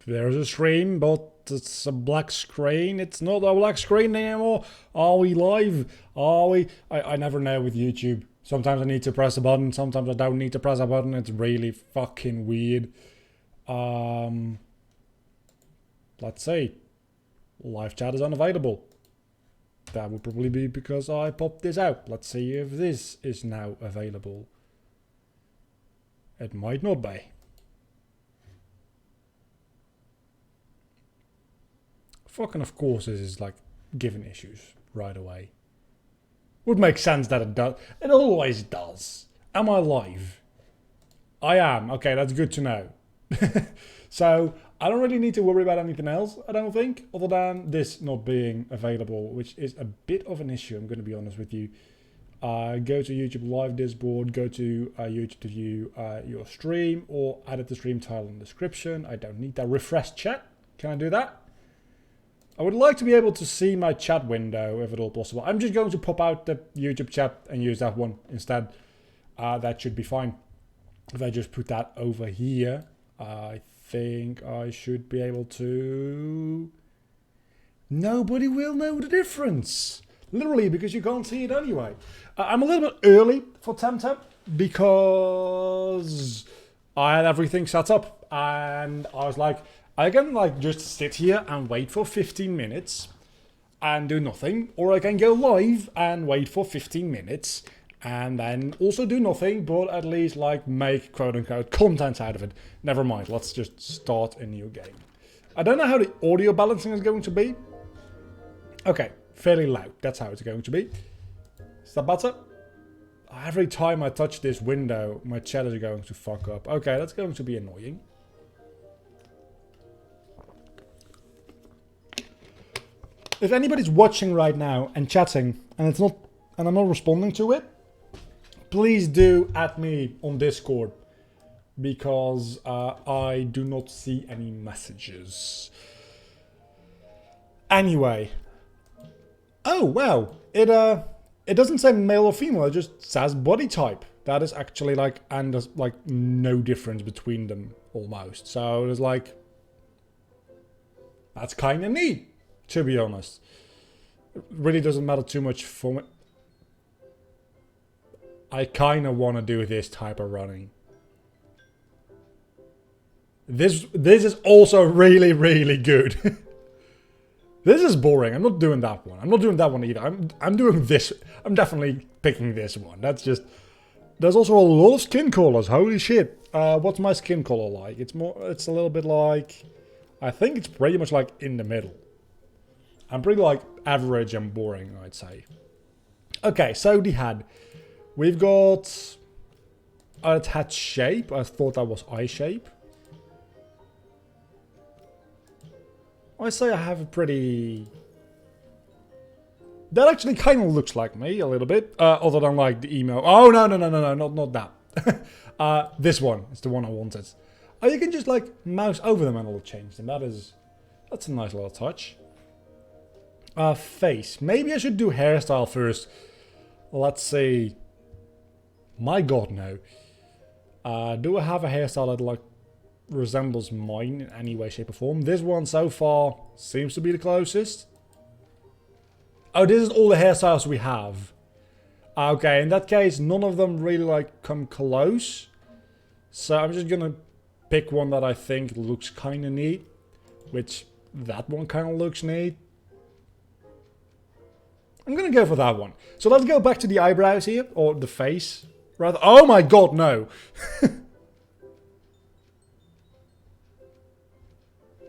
there's a stream, but it's a black screen. It's not a black screen anymore. Are we live? Are we? I never know with YouTube. Sometimes I need to press a button. Sometimes I don't need to press a button. It's really fucking weird. Let's see. Live chat is unavailable. That would probably be because I popped this out. Let's see if this is now available. It might not be. Fucking of course this is like giving issues right away. Would make sense that it does. It always does. Am I live? I am. Okay, that's good to know. So I don't really need to worry about anything else, I don't think, other than this not being available, which is a bit of an issue, I'm going to be honest with you. Go to YouTube Live Discord, go to YouTube to view your stream, or edit the stream title in the description. I don't need that. Refresh chat. Can I do that? I would like to be able to see my chat window if at all possible. I'm just going to pop out the YouTube chat and use that one instead. That should be fine. If I just put that over here, I think I should be able to... Nobody will know the difference. Literally, because you can't see it anyway. I'm a little bit early for TEMTEM because I had everything set up and I was like, I can like just sit here and wait for 15 minutes and do nothing, or I can go live and wait for 15 minutes and then also do nothing, but at least like make quote unquote content out of it. Never mind, let's just start a new game. I don't know how the audio balancing is going to be. Okay, fairly loud, that's how it's going to be. Is that better? Every time I touch this window, my chat is going to fuck up. Okay, that's going to be annoying. If anybody's watching right now and chatting and I'm not responding to it, please do add me on Discord because I do not see any messages. Anyway, oh wow, it doesn't say male or female. It just says body type. That is actually like, and there's like no difference between them almost. So there's like, that's kind of neat. To be honest, it really doesn't matter too much for me. I kind of want to do this type of running. This is also really, really good. This is boring. I'm not doing that one. I'm not doing that one either. I'm doing this. I'm definitely picking this one. That's just... There's also a lot of skin colors. Holy shit. What's my skin color like? It's a little bit like... I think it's pretty much like in the middle. I'm pretty like average and boring, I'd say. Okay, so the head. We've got a head shape. I thought that was eye shape. I say I have a pretty... That actually kind of looks like me a little bit. Other than like the email. Oh, no, not that. This one is the one I wanted. Oh, you can just like mouse over them and it'll change them. That's a nice little touch. Face. Maybe I should do hairstyle first. Let's see. My god, no. Do I have a hairstyle that like resembles mine in any way, shape or form? This one so far seems to be the closest. Oh, this is all the hairstyles we have. Okay, in that case, none of them really like come close. So I'm just gonna pick one that I think looks kind of neat. Which, that one kind of looks neat. I'm gonna go for that one. So let's go back to the eyebrows here, or the face, rather. Oh my god, no!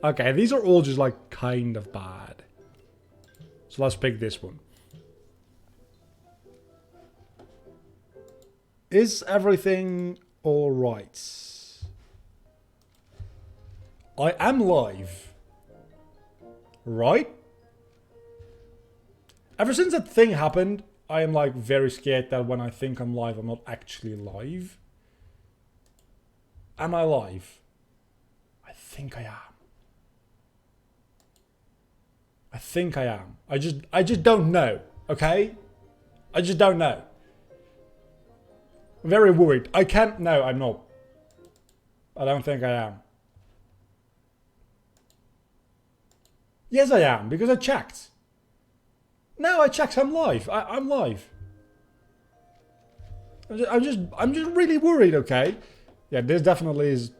Okay, these are all just like kind of bad. So let's pick this one. Is everything alright? I am live. Right? Ever since that thing happened, I am like very scared that when I think I'm live, I'm not actually live. Am I live? I think I am. I think I am. I just don't know, okay? I just don't know. I'm very worried. I can't... No, I'm not. I don't think I am. Yes, I am, because I checked. No, I checked. I'm live. I'm live. I'm just really worried. Okay. Yeah, this definitely is.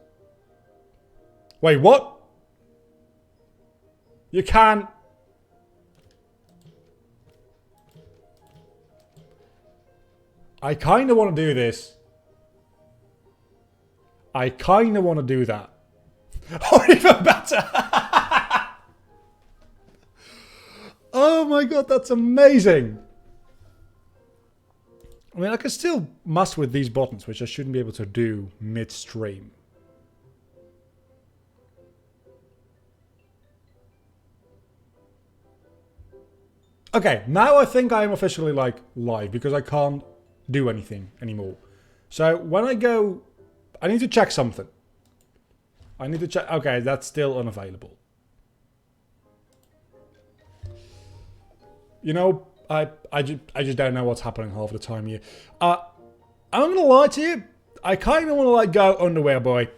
Wait, what? You can't. I kind of want to do this. I kind of want to do that. Or even better. Oh my god, that's amazing. I mean, I can still mess with these buttons, which I shouldn't be able to do mid-stream. Okay, now I think I am officially, like, live, because I can't do anything anymore. So, when I go... I need to check something. I need to check... Okay, that's still unavailable. You know, I just don't know what's happening half the time here. I'm gonna lie to you. I kind of want to like go underwear boy.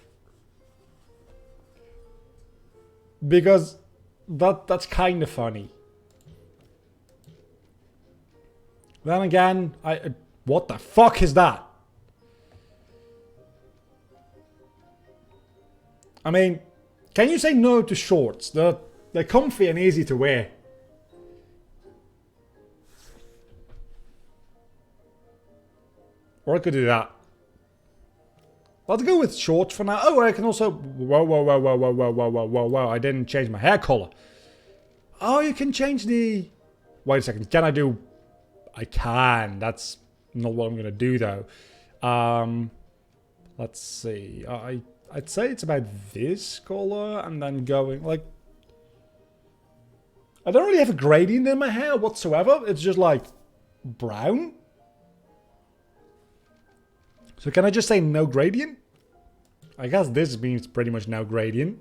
Because that's kind of funny. Then again, what the fuck is that? I mean, can you say no to shorts? They're comfy and easy to wear. Or I could do that. Let's go with shorts for now. Oh, I can also... Whoa. I didn't change my hair color. Oh, you can change the... Wait a second. Can I do... I can. That's not what I'm going to do, though. Let's see. I'd say it's about this color and then going... Like... I don't really have a gradient in my hair whatsoever. It's just like... brown. So can I just say no gradient? I guess this means pretty much no gradient.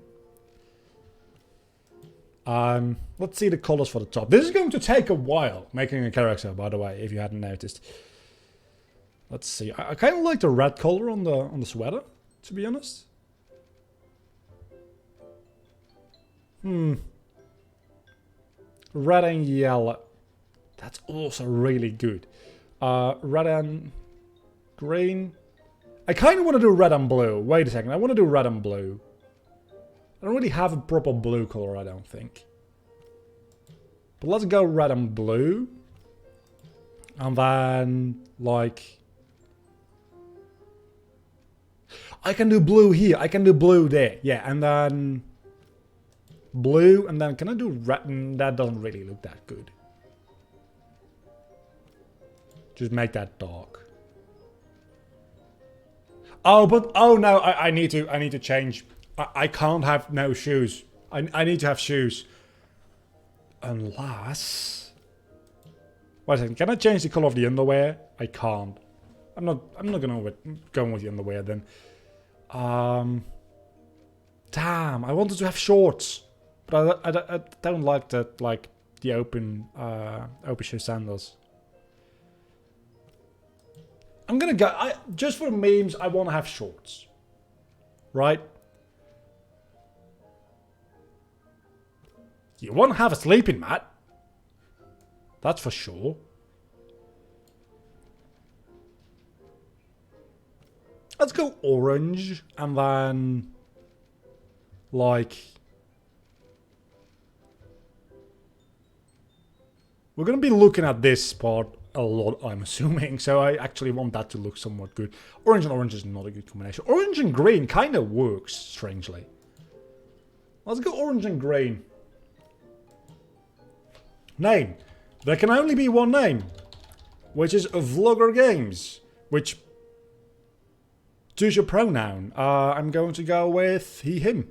Let's see the colors for the top. This is going to take a while making a character, by the way, if you hadn't noticed. Let's see. I kind of like the red color on the sweater, to be honest. Red and yellow. That's also really good. Red and green. I kind of want to do red and blue. Wait a second. I want to do red and blue. I don't really have a proper blue color, I don't think. But let's go red and blue. And then, like... I can do blue here. I can do blue there. Yeah, and then... blue, and then can I do red? That doesn't really look that good. Just make that dark. Oh, but oh no, I need to change. I can't have no shoes. I need to have shoes. Unless... Wait a second, can I change the color of the underwear? I can't. I'm not gonna go with the underwear then. Damn, I wanted to have shorts. But I don't like that, like the open shoe sandals. I'm gonna go, just for the memes, I want to have shorts. Right? You want to have a sleeping mat. That's for sure. Let's go orange, and then... like... we're gonna be looking at this part a lot, I'm assuming, so I actually want that to look somewhat good. Orange and orange is not a good combination. Orange and green kind of works, strangely. Let's go orange and green. Name. There can only be one name, which is Vlogger Games, which... choose your pronoun. I'm going to go with he, him.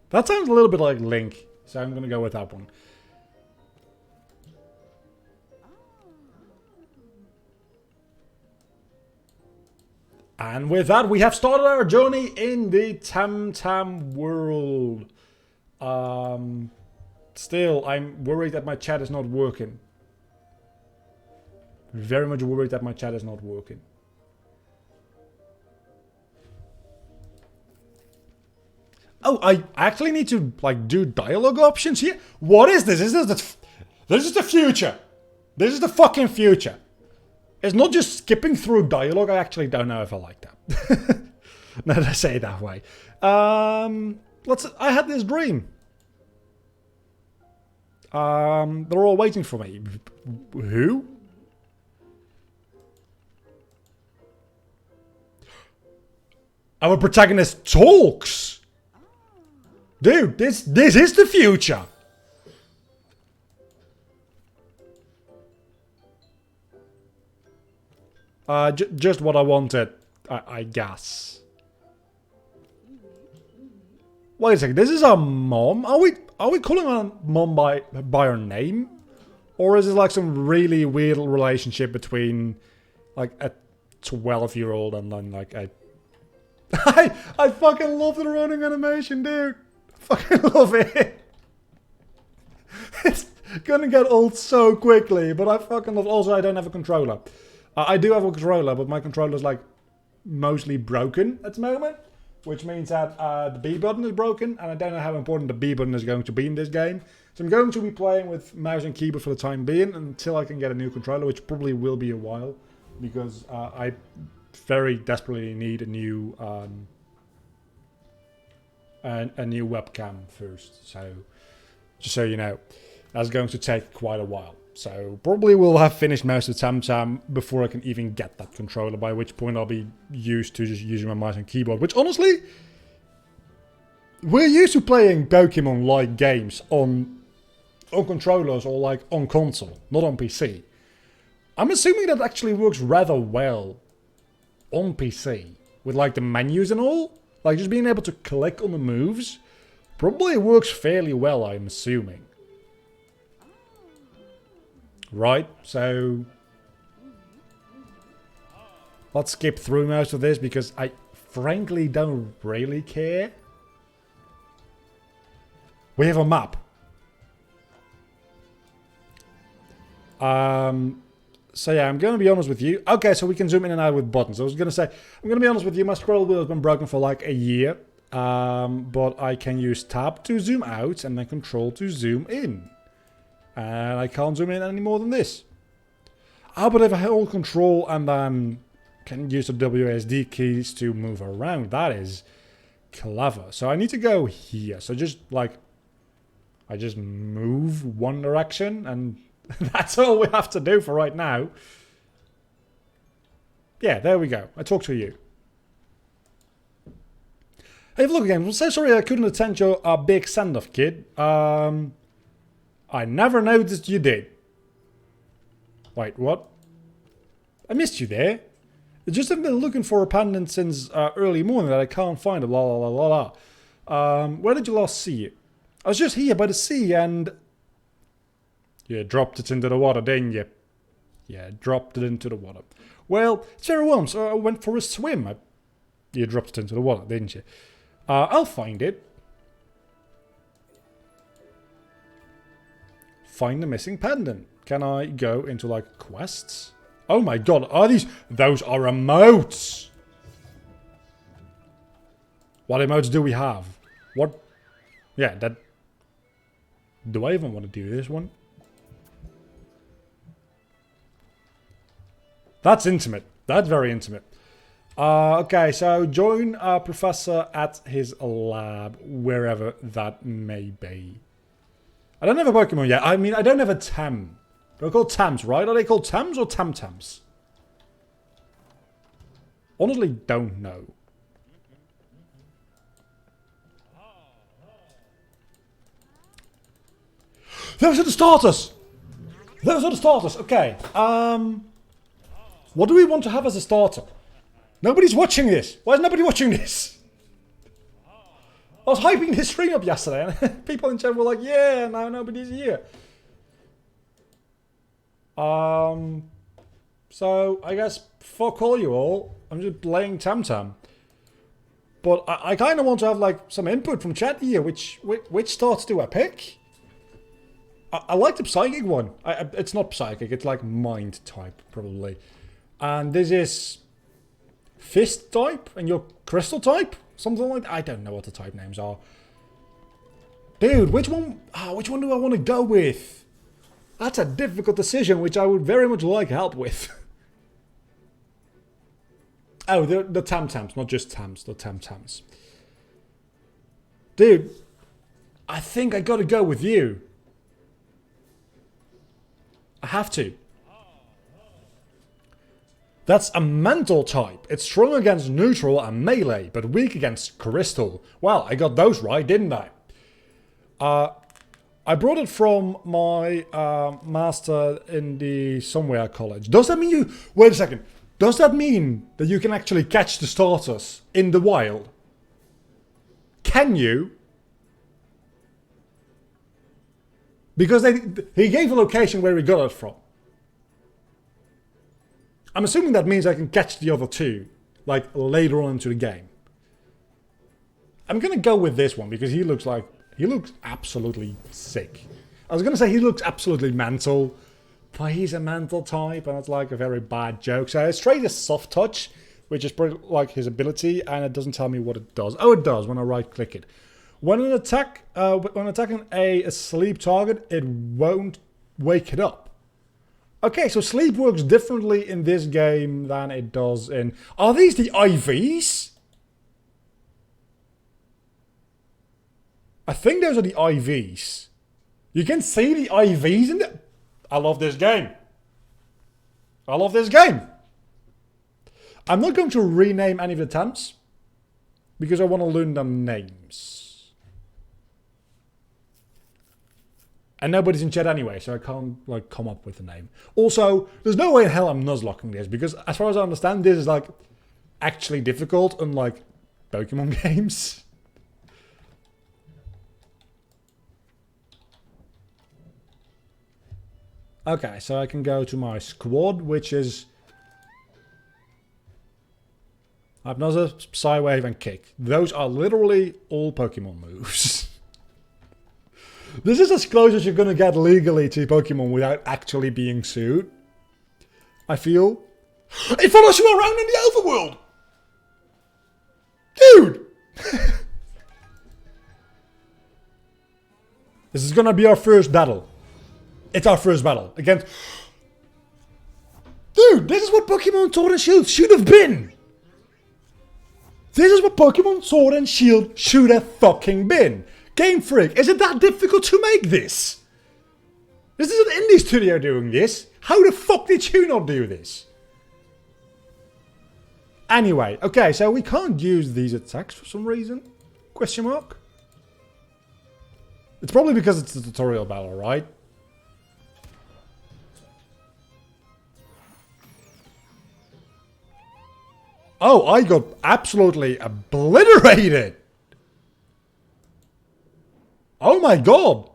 That sounds a little bit like Link, so I'm going to go with that one. And with that, we have started our journey in the TEMTEM world. Still, I'm worried that my chat is not working. Very much worried that my chat is not working. Oh, I actually need to, like, do dialogue options here? What is this? This is the future. This is the fucking future. It's not just skipping through dialogue. I actually don't know if I like that. Now that I say it that way. I had this dream. They're all waiting for me. Who? Our protagonist talks. Dude, this is the future. Just what I wanted, I guess. Wait a second, this is our mom? Are we calling her mom by her name? Or is it like some really weird relationship between like a 12-year-old and then like a... I fucking love the running animation, dude. I fucking love it. It's gonna get old so quickly, but I fucking love... Also, I don't have a controller. I do have a controller, but my controller's like mostly broken at the moment. Which means that the B button is broken, and I don't know how important the B button is going to be in this game. So I'm going to be playing with mouse and keyboard for the time being, until I can get a new controller, which probably will be a while. Because I very desperately need a new webcam first. So, just so you know, that's going to take quite a while. So probably we'll have finished most of TEMTEM before I can even get that controller, by which point I'll be used to just using my mouse and keyboard. Which honestly, we're used to playing Pokemon-like games on controllers or like on console, not on PC. I'm assuming that actually works rather well on PC, with like the menus and all. Like just being able to click on the moves probably works fairly well, I'm assuming. Right, so let's skip through most of this because I frankly don't really care. We have a map. So yeah, I'm going to be honest with you. Okay, so we can zoom in and out with buttons. I was going to say, I'm going to be honest with you, my scroll wheel has been broken for like a year. But I can use tab to zoom out and then control to zoom in. And I can't zoom in any more than this. Ah, but if I hold control and then can use the WASD keys to move around, that is clever. So I need to go here. So just like, I just move one direction and that's all we have to do for right now. Yeah, there we go. I talk to you. Hey, look again. I'm so sorry I couldn't attend your big send-off, kid. I never noticed you did. Wait, what? I missed you there. I just have been looking for a pendant since early morning that I can't find it. La la la la la. Where did you last see it? I was just here by the sea and... You dropped it into the water, didn't you? Yeah, dropped it into the water. Well, it's very warm, so I went for a swim. You dropped it into the water, didn't you? I'll find it. Find the missing pendant. Can I go into, like, quests? Oh my god, are these... Those are emotes! What emotes do we have? What... Yeah, that... Do I even want to do this one? That's intimate. That's very intimate. Okay, so join our professor at his lab, wherever that may be. I don't have a Pokemon yet. I mean, I don't have a Tem. They're called Tems, right? Are they called Tems or Temtems? Honestly, don't know. Those are the starters! Those are the starters, okay. What do we want to have as a starter? Nobody's watching this. Why is nobody watching this? I was hyping this stream up yesterday and people in chat were like, yeah, now nobody's here. So I guess fuck all you all. I'm just playing TEMTEM. But I kind of want to have like some input from chat here. Which starts do I pick? I like the psychic one. It's not psychic, it's like mind type probably. And this is fist type and your crystal type. Something like that. I don't know what the type names are. Dude, which one do I want to go with? That's a difficult decision, which I would very much like help with. Oh, the TEMTEMs, not just TEMs, the TEMTEMs. Dude, I think I gotta go with you. I have to. That's a mental type. It's strong against neutral and melee, but weak against crystal. Well, I got those right, didn't I? I brought it from my master in the somewhere college. Does that mean you... Wait a second. Does that mean that you can actually catch the starters in the wild? Can you? Because he gave a location where he got it from. I'm assuming that means I can catch the other two, like later on into the game. I'm gonna go with this one because he looks absolutely sick. I was gonna say he looks absolutely mental, but he's a mental type and it's like a very bad joke. So his trait is soft touch, which is pretty like his ability, and it doesn't tell me what it does. Oh, it does when I right click it. When attacking a sleep target, it won't wake it up. Okay, so sleep works differently in this game than it does in... Are these the IVs? I think those are the IVs. You can see the IVs in the... I love this game. I love this game. I'm not going to rename any of the temps because I want to learn their names. And nobody's in chat anyway, so I can't like come up with a name. Also, there's no way in hell I'm nuzlocking this because as far as I understand, this is like actually difficult, unlike Pokemon games. Okay, so I can go to my squad, which is Hypnosis, Psywave, and Kick. Those are literally all Pokemon moves. This is as close as you're gonna get legally to Pokemon without actually being sued. I feel. It follows you around in the overworld! Dude! This is gonna be our first battle. It's our first battle against... Dude, this is what Pokemon Sword and Shield should have been! This is what Pokemon Sword and Shield should have fucking been! Game Freak, is it that difficult to make this? This is an indie studio doing this. How the fuck did you not do this? Anyway, okay, so we can't use these attacks for some reason? Question mark? It's probably because it's a tutorial battle, right? Oh, I got absolutely obliterated! Oh my god!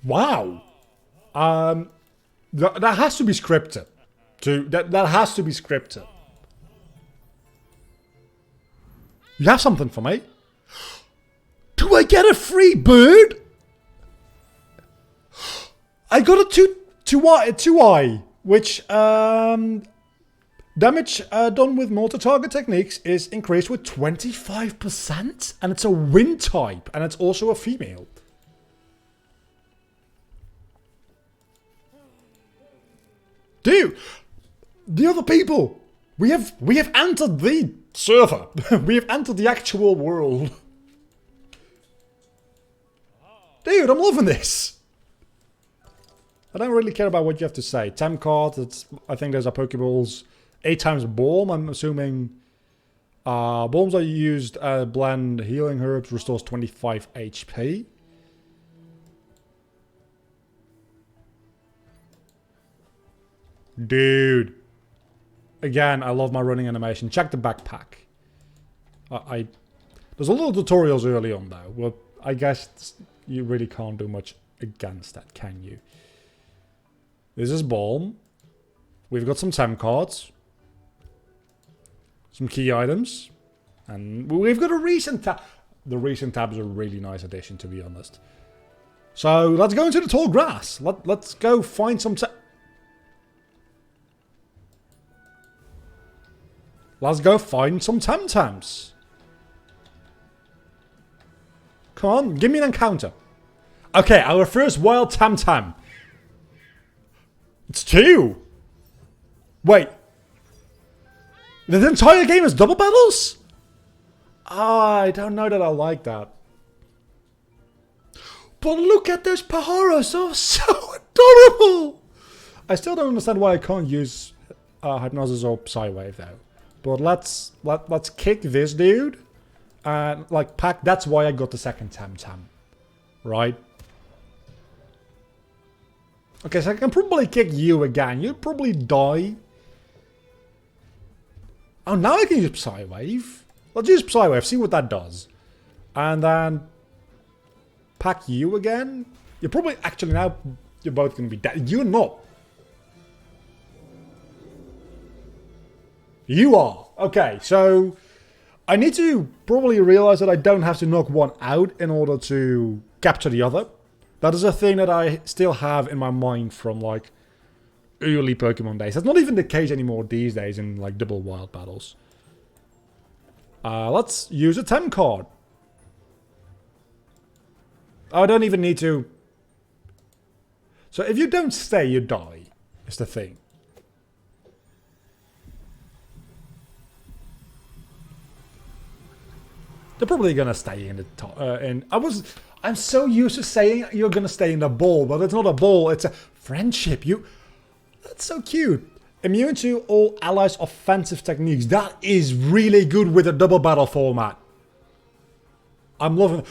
Wow! That has to be scripted. That has to be scripted. You have something for me? Do I get a free bird? I got a 2i, which damage done with multi-target techniques is increased with 25%, and it's a wind type, and it's also a female. Dude, the other people, we have entered the server. We have entered the actual world. Dude, I'm loving this. I don't really care about what you have to say. Tem card, I think those are Pokeballs. 8 times Balm, I'm assuming. Balms are used blend healing herbs, restores 25 HP. Dude. Again, I love my running animation. Check the backpack. There's a lot of tutorials early on though. Well, I guess you really can't do much against that, can you? This is Balm. We've got some Tem cards. Some key items. And we've got a recent tab. The recent tab is a really nice addition, to be honest. So let's go into the tall grass. Let's go find some... Let's go find some Temtems. Come on, give me an encounter. Okay, our first wild Temtem. It's 2. Wait. The entire game is double battles? I don't know that I like that. But look at those Paharos, they're so adorable! I still don't understand why I can't use Hypnosis or Psywave though. But let's kick this dude. And like pack, that's why I got the second Temtem. Right? Okay, so I can probably kick you again. You'd probably die. Oh, now I can use Psywave. Let's use Psywave, see what that does. And then pack you again. You're probably actually now you're both gonna be dead. You're not. You are. Okay, so I need to probably realize that I don't have to knock one out in order to capture the other. That is a thing that I still have in my mind from like early Pokemon days. That's not even the case anymore these days in like double wild battles. Let's use a Tem card. I don't even need to. So if you don't stay, you die. Is the thing. They're probably gonna stay in the top. I'm so used to saying you're gonna stay in the ball, but it's not a ball. It's a friendship. That's so cute. Immune to all allies' offensive techniques. That is really good with a double battle format. I'm loving it.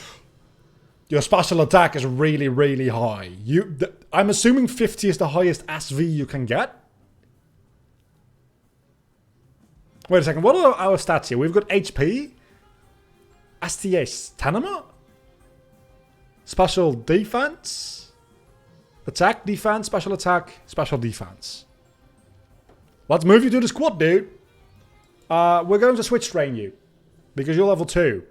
Your special attack is really, really high. I'm assuming 50 is the highest SV you can get. Wait a second. What are our stats here? We've got HP. STS Tenema. Special defense. Attack, defense, special attack, special defense. Let's move you to the squad, dude. We're going to switch train you. Because you're level 2.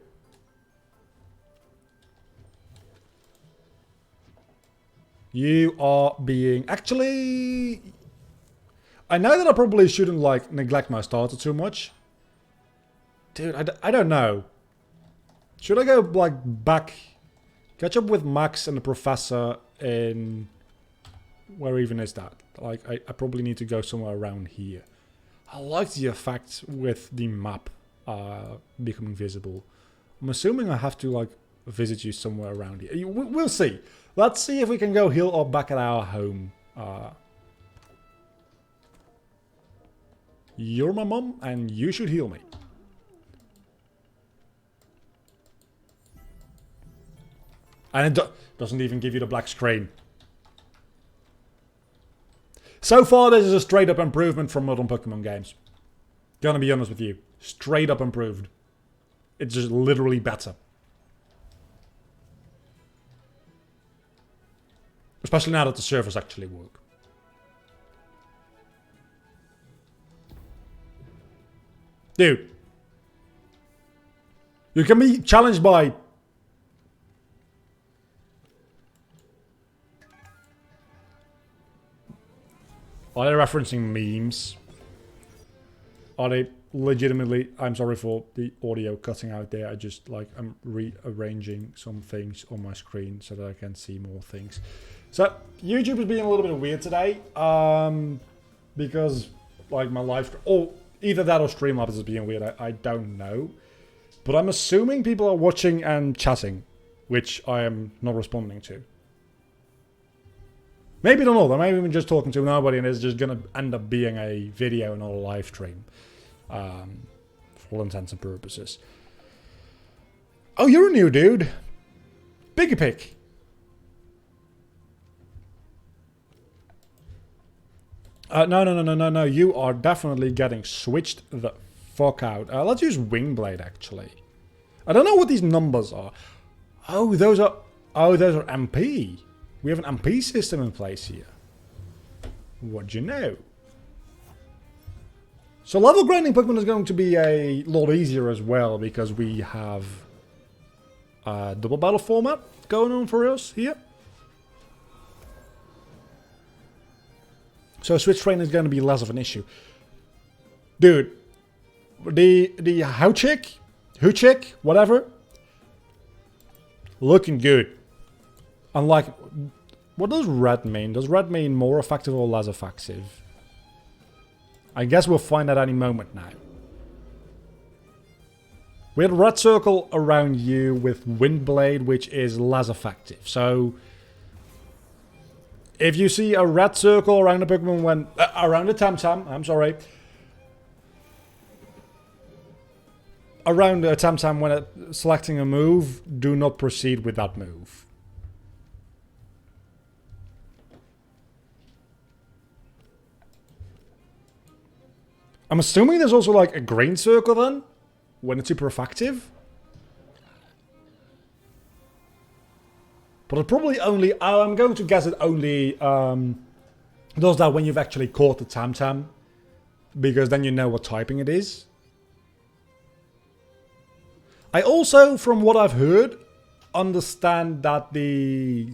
You are being... Actually... I know that I probably shouldn't, like, neglect my starter too much. Dude, I don't know. Should I go, like, back... Catch up with Max and the Professor in... Where even is that? Like, I probably need to go somewhere around here. I like the effect with the map becoming visible. I'm assuming I have to, like, visit you somewhere around here. We'll see. Let's see if we can go heal up back at our home. You're my mom, and you should heal me. And it doesn't even give you the black screen. So far, this is a straight up improvement from modern Pokemon games. Gonna be honest with you. Straight up improved. It's just literally better. Especially now that the servers actually work. Dude. You can be challenged by... Are they referencing memes? Are they legitimately... I'm sorry for the audio cutting out there. I'm rearranging some things on my screen so that I can see more things. So, YouTube is being a little bit weird today. Because, like, my live... Or either that or Streamlabs is being weird. I don't know. But I'm assuming people are watching and chatting. Which I am not responding to. Maybe they're not. Maybe I'm just talking to nobody and it's just going to end up being a video and not a live stream. For all intents and purposes. Oh, you're a new dude. Biggie Pick. No. You are definitely getting switched the fuck out. Let's use Wingblade, actually. I don't know what these numbers are. Oh, those are MP. We have an MP system in place here. What'd you know? So level grinding Pokemon is going to be a lot easier as well because we have a double battle format going on for us here. So switch train is going to be less of an issue. Dude, the Huchik, whatever, looking good. Unlike, what does red mean? Does red mean more effective or less effective? I guess we'll find out any moment now. We had a red circle around you with Windblade, which is less effective. So, if you see a red circle around the Pokemon when around the TEMTEM, I'm sorry. Around the TEMTEM when selecting a move, do not proceed with that move. I'm assuming there's also like a green circle then, when it's super effective. But it probably only, I'm going to guess it only does that when you've actually caught the TEMTEM. Because then you know what typing it is. I also, from what I've heard, understand that the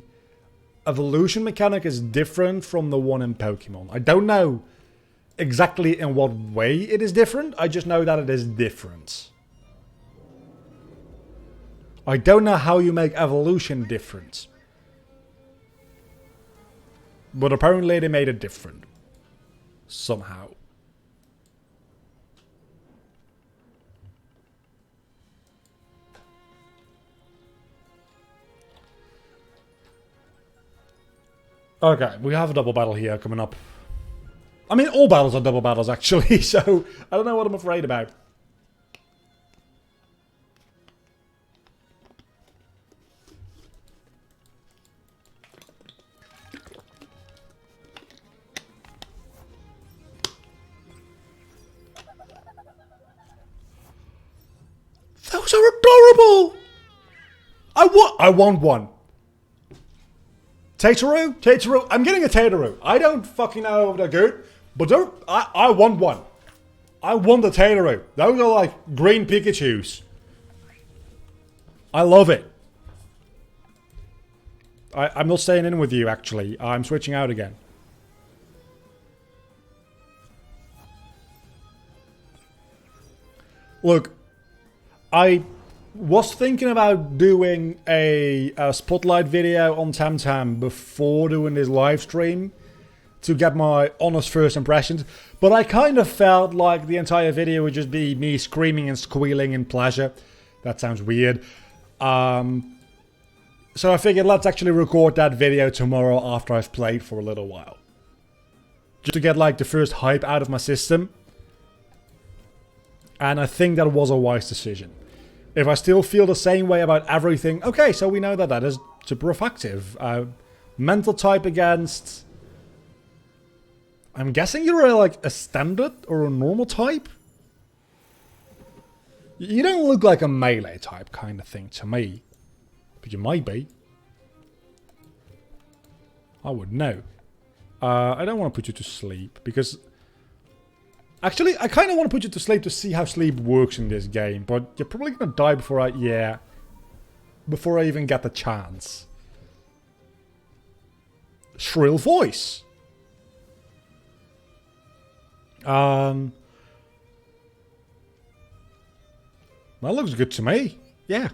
evolution mechanic is different from the one in Pokemon. I don't know exactly in what way it is different. I just know that it is different. I don't know how you make evolution different. But apparently they made it different. Somehow. Okay, we have a double battle here coming up. I mean, all battles are double battles actually, so I don't know what I'm afraid about. Those are adorable! I want one. Tataru? I'm getting a Tataru. I don't fucking know if they're good, but I want one. I want the Tataru. Those are like green Pikachus. I love it. I'm not staying in with you, actually. I'm switching out again. Look, I was thinking about doing a spotlight video on TEMTEM before doing this live stream to get my honest first impressions, but I kind of felt like the entire video would just be me screaming and squealing in pleasure. That sounds weird. So I figured let's actually record that video tomorrow after I've played for a little while. Just to get like the first hype out of my system. And I think that was a wise decision. If I still feel the same way about everything, okay, so we know that that is super effective. Mental type against... I'm guessing you're like a standard or a normal type? You don't look like a melee type kind of thing to me. But you might be. I would know. I don't want to put you to sleep because... Actually, I kind of want to put you to sleep to see how sleep works in this game, but you're probably going to die before I... Yeah. Before I even get the chance. Shrill voice. That looks good to me. Yeah.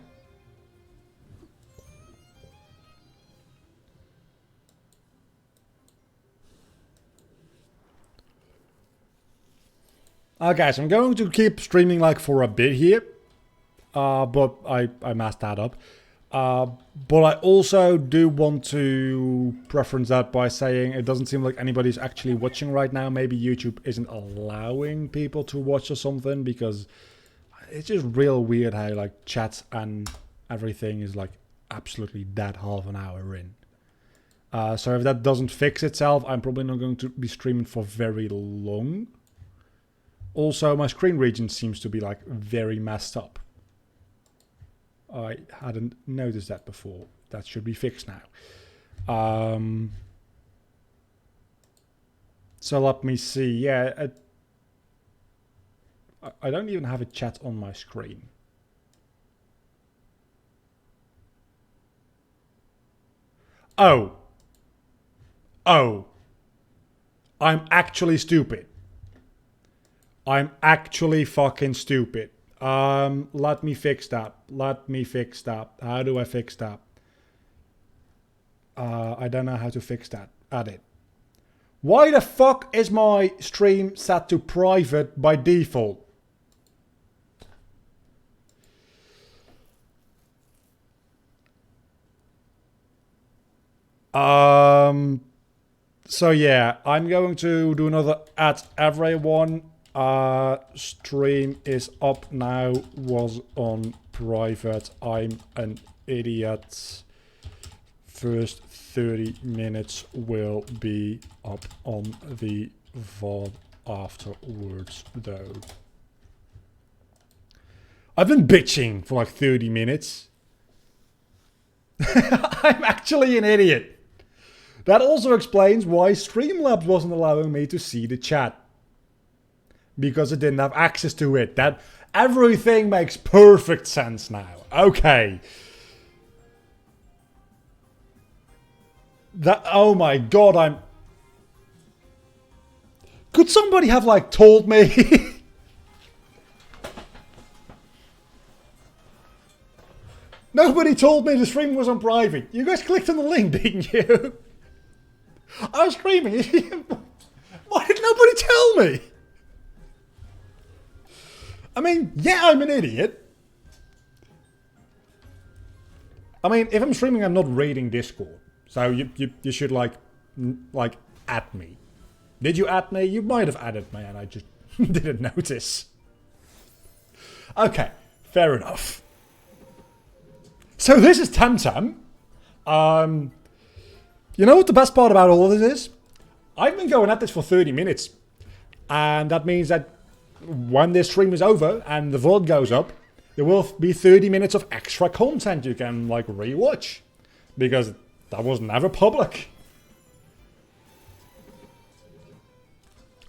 Okay, so I'm going to keep streaming like for a bit here. But I messed that up. But I also do want to preference that by saying it doesn't seem like anybody's actually watching right now. Maybe YouTube isn't allowing people to watch or something, because it's just real weird how like chat and everything is like absolutely dead half an hour in. So if that doesn't fix itself, I'm probably not going to be streaming for very long. Also, my screen region seems to be like very messed up. I hadn't noticed that before. That should be fixed now. So let me see. Yeah, I don't even have a chat on my screen. Oh. Oh. I'm actually stupid. I'm actually fucking stupid. Let me fix that. Let me fix that. How do I fix that? I don't know how to fix that. Add it. Why the fuck is my stream set to private by default? So yeah, I'm going to do another at everyone. Stream is up now, was on private. I'm an idiot. First 30 minutes will be up on the VOD afterwards though. I've been bitching for like 30 minutes. I'm actually an idiot. That also explains why Streamlabs wasn't allowing me to see the chat. Because I didn't have access to it. That everything makes perfect sense now. Okay. That, oh my god, I'm... Could somebody have like told me? Nobody told me the stream was on private. You guys clicked on the link, didn't you? I was streaming. Why did nobody tell me? I mean, yeah, I'm an idiot. I mean, if I'm streaming, I'm not raiding Discord. So you should like add me. Did you add me? You might have added me and I just didn't notice. Okay, fair enough. So this is TEMTEM. You know what the best part about all of this is? I've been going at this for 30 minutes. And that means that when this stream is over and the VOD goes up, there will be 30 minutes of extra content you can like rewatch. Because that was never public.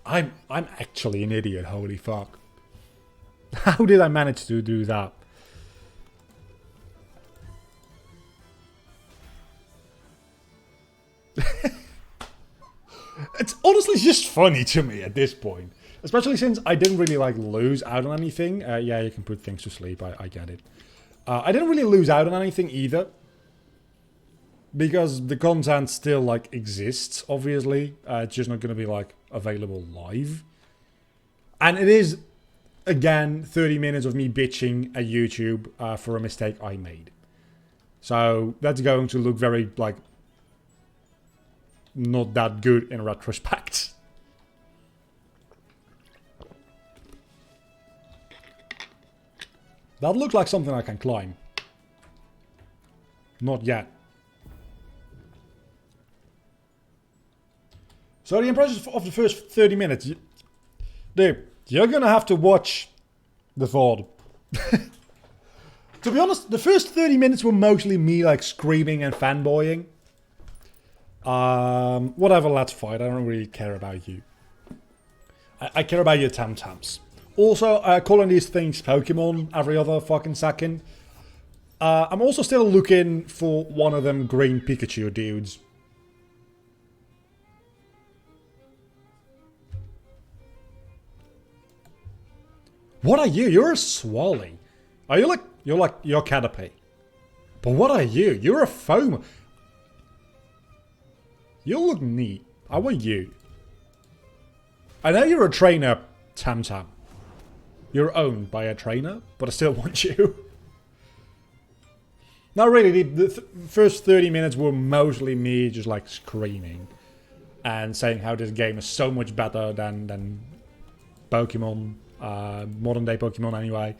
I'm actually an idiot, holy fuck. How did I manage to do that? It's honestly just funny to me at this point. Especially since I didn't really like lose out on anything. Yeah, you can put things to sleep, I get it. I didn't really lose out on anything either. Because the content still like exists, obviously. It's just not going to be like available live. And it is, again, 30 minutes of me bitching at YouTube for a mistake I made. So that's going to look very like not that good in retrospect. That looked like something I can climb. Not yet. So the impressions of the first 30 minutes. Dude, you're gonna have to watch the VOD. To be honest, the first 30 minutes were mostly me like screaming and fanboying. Whatever, let's fight. I don't really care about you. I care about your TEMTEMs. Also, calling these things Pokemon every other fucking second. I'm also still looking for one of them green Pikachu dudes. What are you? You're a Swally. Are you like... You're Caterpie. But what are you? You're a foam. You look neat. How are you? I know you're a trainer, TEMTEM. You're owned by a trainer, but I still want you. No, really, the first 30 minutes were mostly me just like screaming. And saying how this game is so much better than Pokemon. Modern day Pokemon anyway.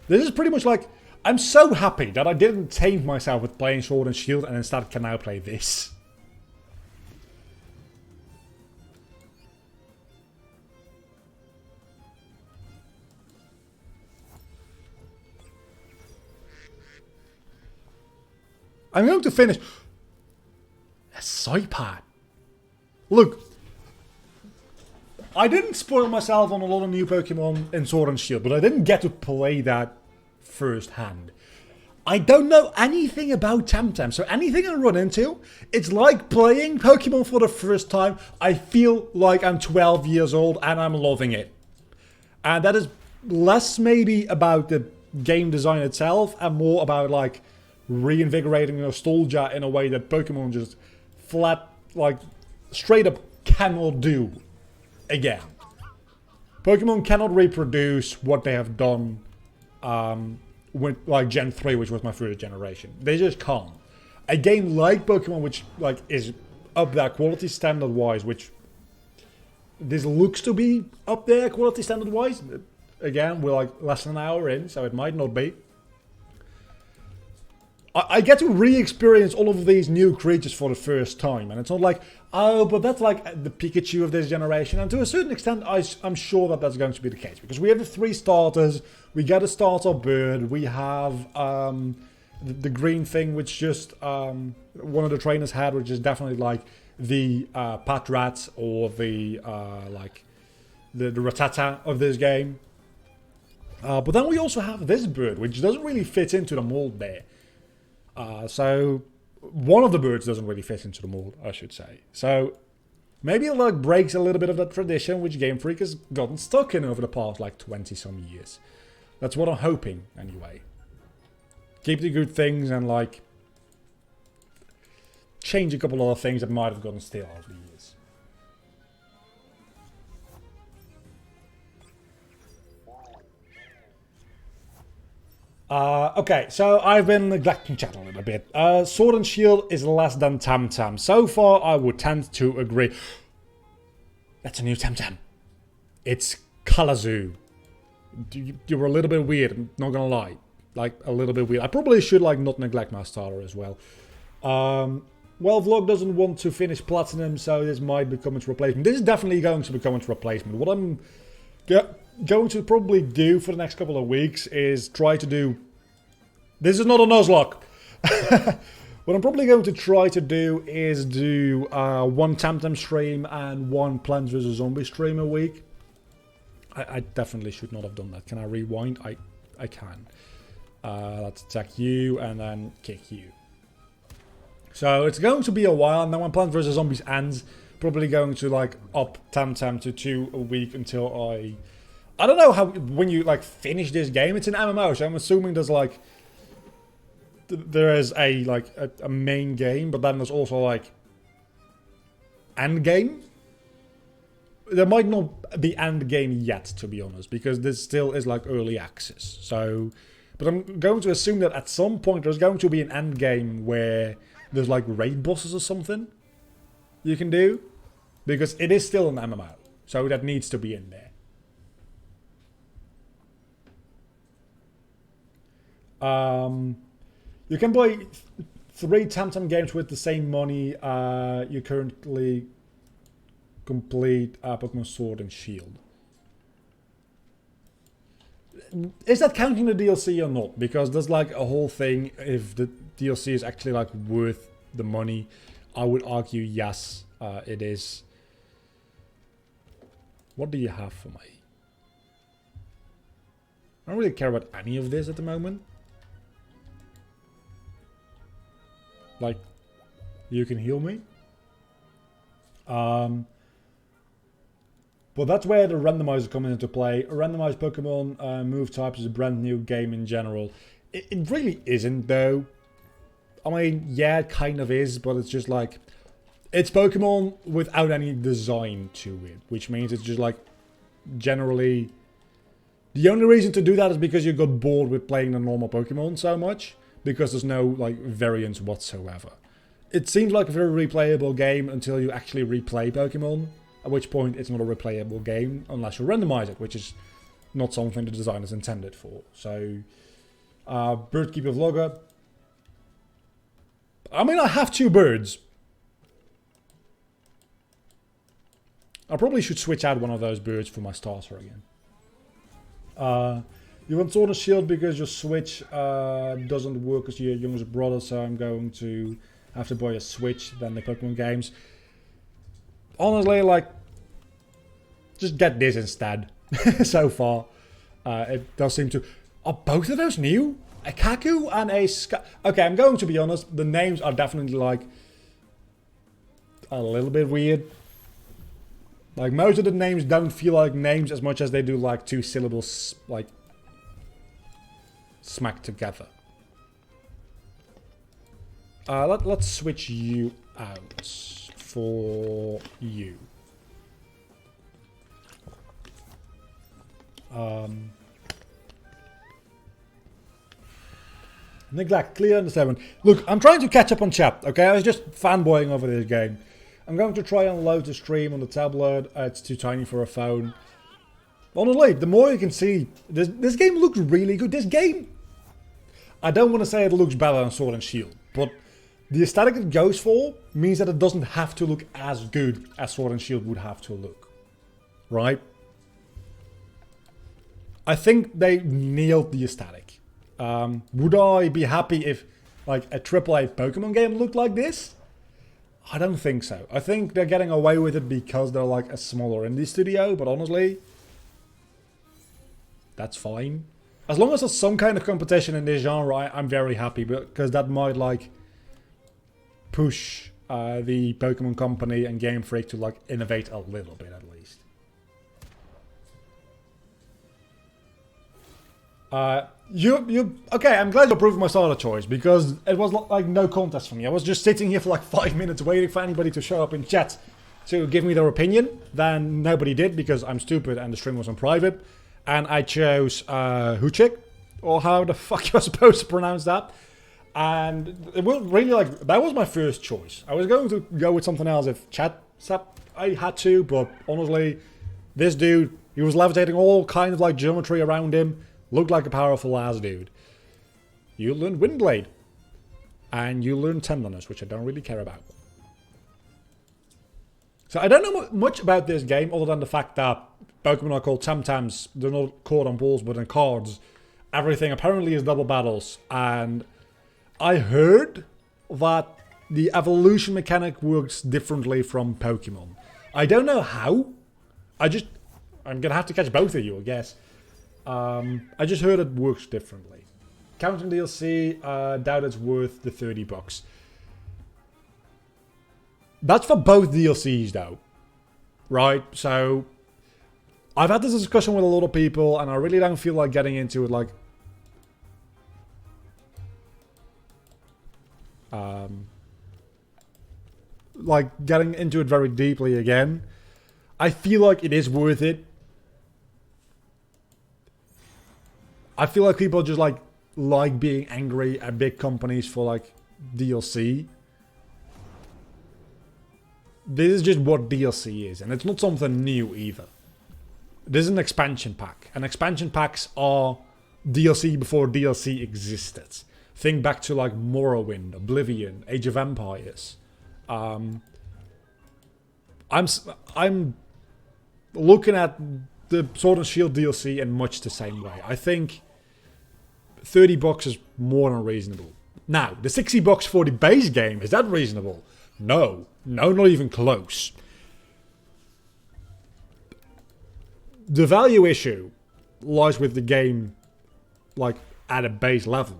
This is pretty much like... I'm so happy that I didn't taint myself with playing Sword and Shield and instead can now play this. I'm going to finish... A Psypad. Look. I didn't spoil myself on a lot of new Pokemon in Sword and Shield, but I didn't get to play that firsthand. I don't know anything about TEMTEM, so anything I run into, it's like playing Pokemon for the first time. I feel like I'm 12 years old and I'm loving it. And that is less maybe about the game design itself and more about like reinvigorating nostalgia in a way that Pokemon just flat, like straight up cannot do again. Pokemon cannot reproduce what they have done with like Gen 3, which was my first generation. They just can't. A game like Pokemon, which like is up there quality standard wise, which this looks to be up there quality standard wise. Again, we're like less than an hour in, so it might not be. I get to re-experience all of these new creatures for the first time, and it's not like, oh, but that's like the Pikachu of this generation. And to a certain extent, I'm sure that that's going to be the case, because we have the 3 starters, we get a starter bird, we have the green thing, which just one of the trainers had, which is definitely like the Patrat or the like the Rattata of this game. But then we also have this bird, which doesn't really fit into the mold there. So one of the birds doesn't really fit into the mold, I should say. So maybe it like breaks a little bit of that tradition which Game Freak has gotten stuck in over the past like 20 some years. That's what I'm hoping anyway. Keep the good things and like change a couple other things that might have gotten stale over the years. Okay, so I've been neglecting chat a little bit. Sword and Shield is less than TEMTEM. So far, I would tend to agree. That's a new TEMTEM. It's Color You were a little bit weird, I'm not gonna lie. Like, a little bit weird. I probably should, like, not neglect my starter as well. Well, Vlog doesn't want to finish Platinum, so this might become its replacement. This is definitely going to become its replacement. What I'm going to probably do for the next couple of weeks is try to do... This is not a Nuzlocke! What I'm probably going to try to do is do one TEMTEM stream and one Plants vs. Zombies stream a week. I definitely should not have done that. Can I rewind? I can. Let's attack you and then kick you. So it's going to be a while, and then when Plants vs. Zombies ends, probably going to like up TEMTEM to 2 a week until I don't know how, when you like finish this game, it's an MMO, so I'm assuming there's like, there is a like a main game, but then there's also like end game. There might not be end game yet, to be honest, because this still is like early access. So, but I'm going to assume that at some point there's going to be an end game where there's like raid bosses or something you can do, because it is still an MMO, so that needs to be in there. You can buy 3 TEMTEM games with the same money you currently complete Pokemon Sword and Shield. Is that counting the DLC or not? Because there's like a whole thing, if the DLC is actually like worth the money, I would argue yes, it is. What do you have for me? I don't really care about any of this at the moment. Like, you can heal me. But that's where the randomizer comes into play. Randomized Pokemon move types is a brand new game in general. It really isn't, though. I mean, yeah, it kind of is, but it's just like... It's Pokemon without any design to it, which means it's just like, generally... The only reason to do that is because you got bored with playing the normal Pokemon so much, because there's no like variance whatsoever. It seems like a very replayable game until you actually replay Pokemon, at which point it's not a replayable game unless you randomize it, which is not something the designers intended for. So, Birdkeeper Vlogger. I mean, I have 2 birds. I probably should switch out one of those birds for my starter again. You want Sword and Shield because your Switch doesn't work as your youngest brother, so I'm going to have to buy a Switch than the Pokemon games. Honestly, like, just get this instead. So far, it does seem to... Are both of those new? A Kaku and a Okay, I'm going to be honest, the names are definitely like a little bit weird. Like, most of the names don't feel like names as much as they do like 2 syllables, like, smacked together. Let's switch you out for you. Neglect, clear understanding. Look, I'm trying to catch up on chat, okay? I was just fanboying over this game. I'm going to try and load the stream on the tablet. It's too tiny for a phone. Honestly, the more you can see, this game looks really good. This game, I don't want to say it looks better than Sword and Shield, but the aesthetic it goes for means that it doesn't have to look as good as Sword and Shield would have to look. Right? I think they nailed the aesthetic. Would I be happy if like a AAA Pokemon game looked like this? I don't think so. I think they're getting away with it because they're like a smaller indie studio, but honestly, that's fine. As long as there's some kind of competition in this genre, I'm very happy, because that might like push the Pokemon Company and Game Freak to like innovate a little bit at least. Okay, I'm glad you approved my starter choice, because it was like no contest for me. I was just sitting here for like 5 minutes waiting for anybody to show up in chat to give me their opinion. Then nobody did because I'm stupid and the stream was on private. And I chose Huchik, or how the fuck you're supposed to pronounce that. And it was really like, that was my first choice. I was going to go with something else if chat said I had to, but honestly, this dude, he was levitating all kind of like geometry around him. Looked like a powerful ass dude. You learned Windblade. And you learned Tenderness, which I don't really care about. So I don't know much about this game, other than the fact that Pokemon are called Temtems. They're not caught on balls, but on cards. Everything apparently is double battles. And I heard that the evolution mechanic works differently from Pokemon. I don't know how. I'm going to have to catch both of you, I guess. I just heard it works differently. Counting DLC, doubt it's worth the $30. That's for both DLCs though. Right? So, I've had this discussion with a lot of people and I really don't feel like getting into it like... getting into it very deeply again. I feel like it is worth it. I feel like people just like being angry at big companies for like DLC. This is just what DLC is, and it's not something new either. This is an expansion pack, and expansion packs are DLC before DLC existed. Think back to like Morrowind, Oblivion, Age of Empires. I'm looking at the Sword and Shield DLC in much the same way. I think $30 is more than reasonable. Now, the $60 for the base game, is that reasonable? No. No, not even close. The value issue lies with the game, like, at a base level.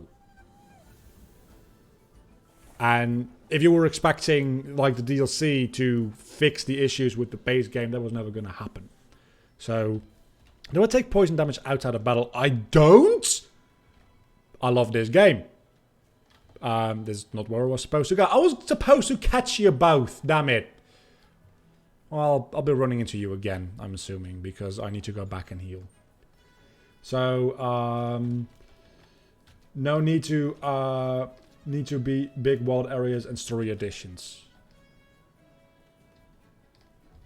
And if you were expecting, like, the DLC to fix the issues with the base game, that was never going to happen. So, do I take poison damage outside of battle? I don't! I love this game. This is not where I was supposed to go. I was supposed to catch you both, damn it. Well, I'll be running into you again, I'm assuming, because I need to go back and heal. So, no need to be big wild areas and story additions.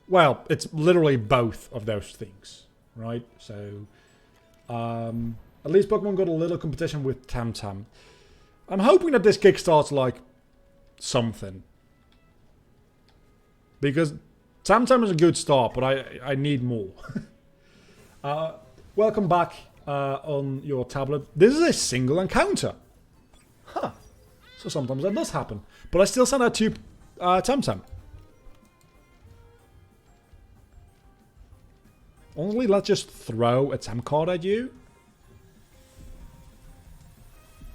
Well, it's literally both of those things, right? So, at least Pokemon got a little competition with Temtem. I'm hoping that this kickstarts like something. Because Temtem is a good start, but I need more. Welcome back on your tablet. This is a single encounter. Huh. So sometimes that does happen. But I still send out to Temtem. Honestly, let's just throw a Tem card at you.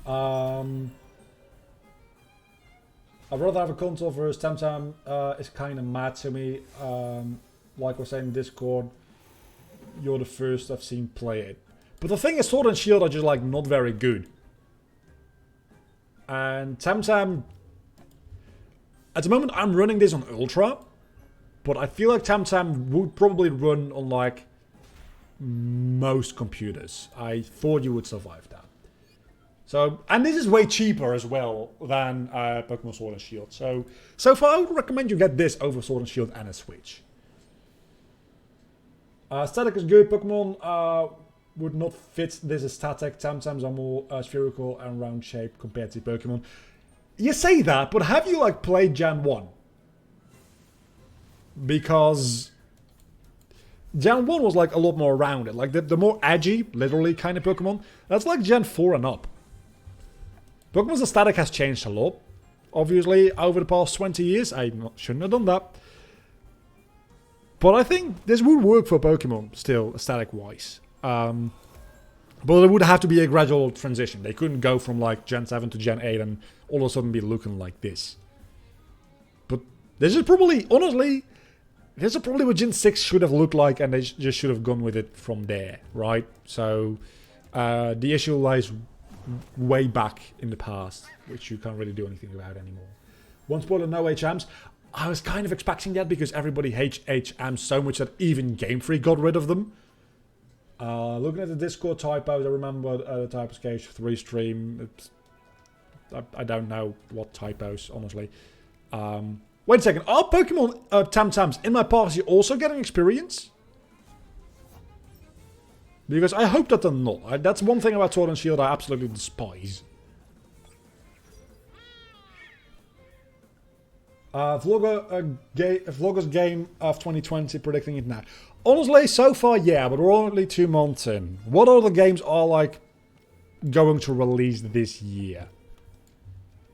I'd rather have a console versus Temtem. It's kind of mad to me. like I was saying in Discord, you're the first I've seen play it. But the thing is, Sword and Shield are just like not very good. And TEMTEM, at the moment I'm running this on Ultra, but I feel like TEMTEM would probably run on like most computers. I thought you would survive that. So, and this is way cheaper as well than Pokemon Sword and Shield. So far I would recommend you get this over Sword and Shield and a Switch. Static is good. Pokemon would not fit this aesthetic. TEMTEMs are more spherical and round shape compared to Pokemon. You say that, but have you like played Gen 1? Because Gen 1 was like a lot more rounded. Like the more edgy, literally kind of Pokemon. That's like Gen 4 and up. Pokemon's aesthetic has changed a lot. Obviously, over the past 20 years. I shouldn't have done that. But I think this would work for Pokemon still, aesthetic-wise. But it would have to be a gradual transition. They couldn't go from like Gen 7 to Gen 8 and all of a sudden be looking like this. But this is probably, honestly, this is probably what Gen 6 should have looked like, and they just should have gone with it from there, right? So the issue lies way back in the past, which you can't really do anything about anymore. One spoiler, no HMs. I was kind of expecting that because everybody hates HMs so much that even Game Freak got rid of them. Looking at the Discord typos, I remember the Typos Cage 3 stream. I don't know what typos, honestly. Wait a second. Are Pokemon TEMTEMs in my party also getting experience? Because I hope that they're not. That's one thing about Sword and Shield I absolutely despise. Vlogger's game of 2020, predicting it now. Honestly, so far, yeah, but we're only 2 months in. What other games are, like, going to release this year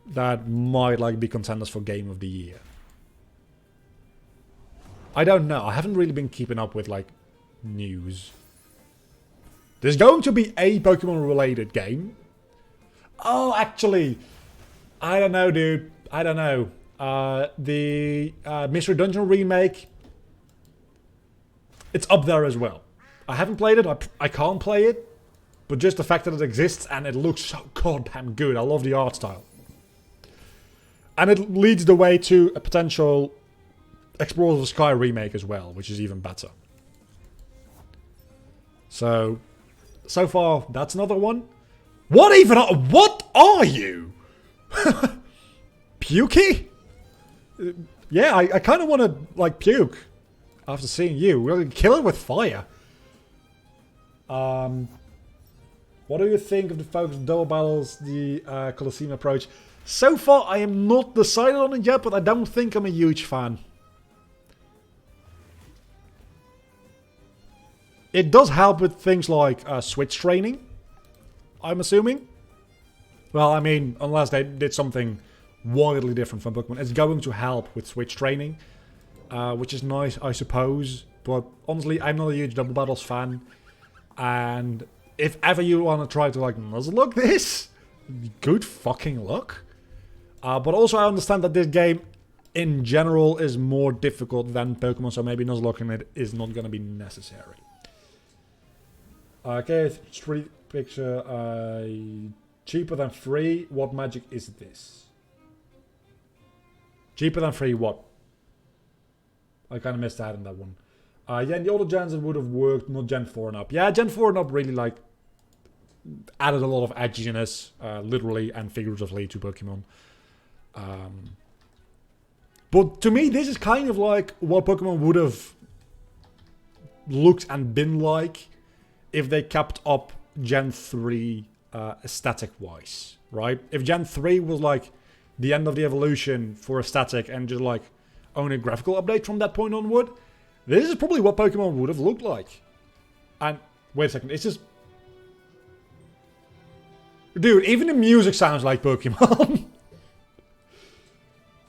that might, like, be contenders for Game of the Year? I don't know. I haven't really been keeping up with, like, news. There's going to be a Pokemon-related game. Oh, actually, I don't know, dude. I don't know. The Mystery Dungeon remake, it's up there as well. I haven't played it. I can't play it. But just the fact that it exists and it looks so goddamn good. I love the art style. And it leads the way to a potential Explorers of the Sky remake as well, which is even better. So far, that's another one. What are you? Pukey? Yeah, I kind of want to, like, puke after seeing you. We're going to kill it with fire. What do you think of the focused double battles, the Colosseum approach? So far, I am not decided on it yet, but I don't think I'm a huge fan. It does help with things like switch training, I'm assuming. Well, I mean, unless they did something wildly different from Pokemon. It's going to help with switch training, which is nice, I suppose. But honestly, I'm not a huge Double Battles fan. And if ever you want to try to, like, Nuzlocke this, good fucking luck. But also I understand that this game, in general, is more difficult than Pokemon, so maybe Nuzlocking it is not going to be necessary. Okay, street picture. Cheaper than free. What magic is this? Cheaper than free what? I kind of missed out on that one. Yeah, in the older gens it would have worked, not Gen 4 and up. Yeah, Gen 4 and up really, like, added a lot of edginess, literally and figuratively, to Pokemon. But to me, this is kind of like what Pokemon would have looked and been like if they kept up Gen 3 aesthetic-wise, right? If Gen 3 was like the end of the evolution for aesthetic and just like only a graphical update from that point onward, this is probably what Pokemon would have looked like. And wait a second, it's just... Dude, even the music sounds like Pokemon.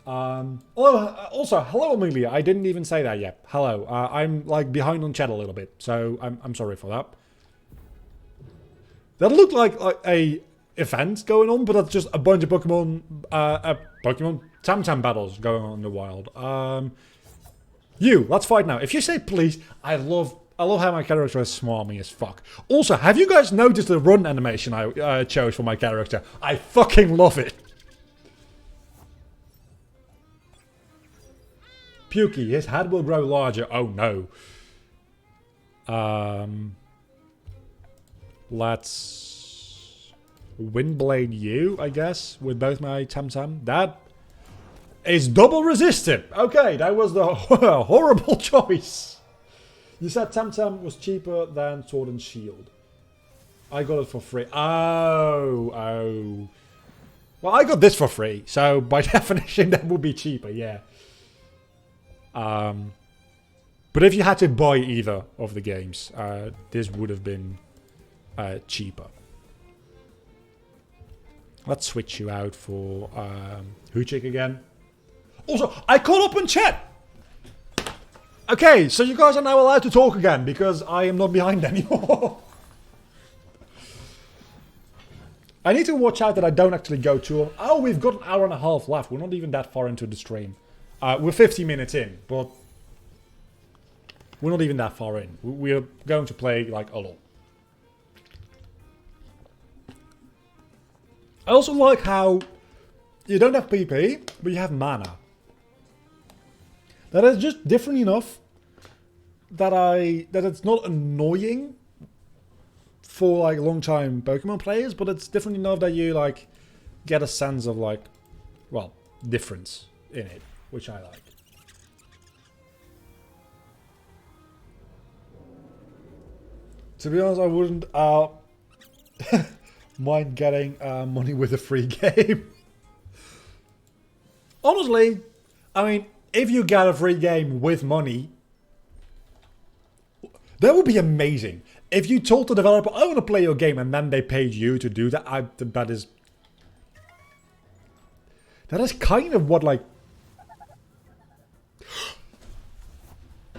Also, hello Amelia, I didn't even say that yet. Hello, I'm like behind on chat a little bit, so I'm sorry for that. That looked like a event going on, but that's just a bunch of Pokemon TEMTEM battles going on in the wild. You, let's fight now. If you say please, I love how my character is smarmy as fuck. Also, have you guys noticed the run animation I chose for my character? I fucking love it. Pukey, his head will grow larger. Oh no. Let's Windblade you, I guess, with both my Temtem. That is double resistant. Okay, that was the horrible choice. You said Temtem was cheaper than Sword and Shield. I got it for free. Oh. Well, I got this for free, so by definition that would be cheaper, yeah. But if you had to buy either of the games, this would have been cheaper. Let's switch you out for Hoochik again. Also, I caught up in chat! Okay, so you guys are now allowed to talk again, because I am not behind anymore. I need to watch out that I don't actually go too long. Oh, we've got an hour and a half left. We're not even that far into the stream. We're 50 minutes in, but we're not even that far in. We're going to play, like, a lot. I also like how you don't have PP, but you have mana. That is just different enough that it's not annoying for like long-time Pokemon players, but it's different enough that you like get a sense of like, well, difference in it, which I like. To be honest, I wouldn't mind getting money with a free game. Honestly, I mean, if you get a free game with money, that would be amazing. If you told the developer, I want to play your game, and then they paid you to do that, that is kind of what, like...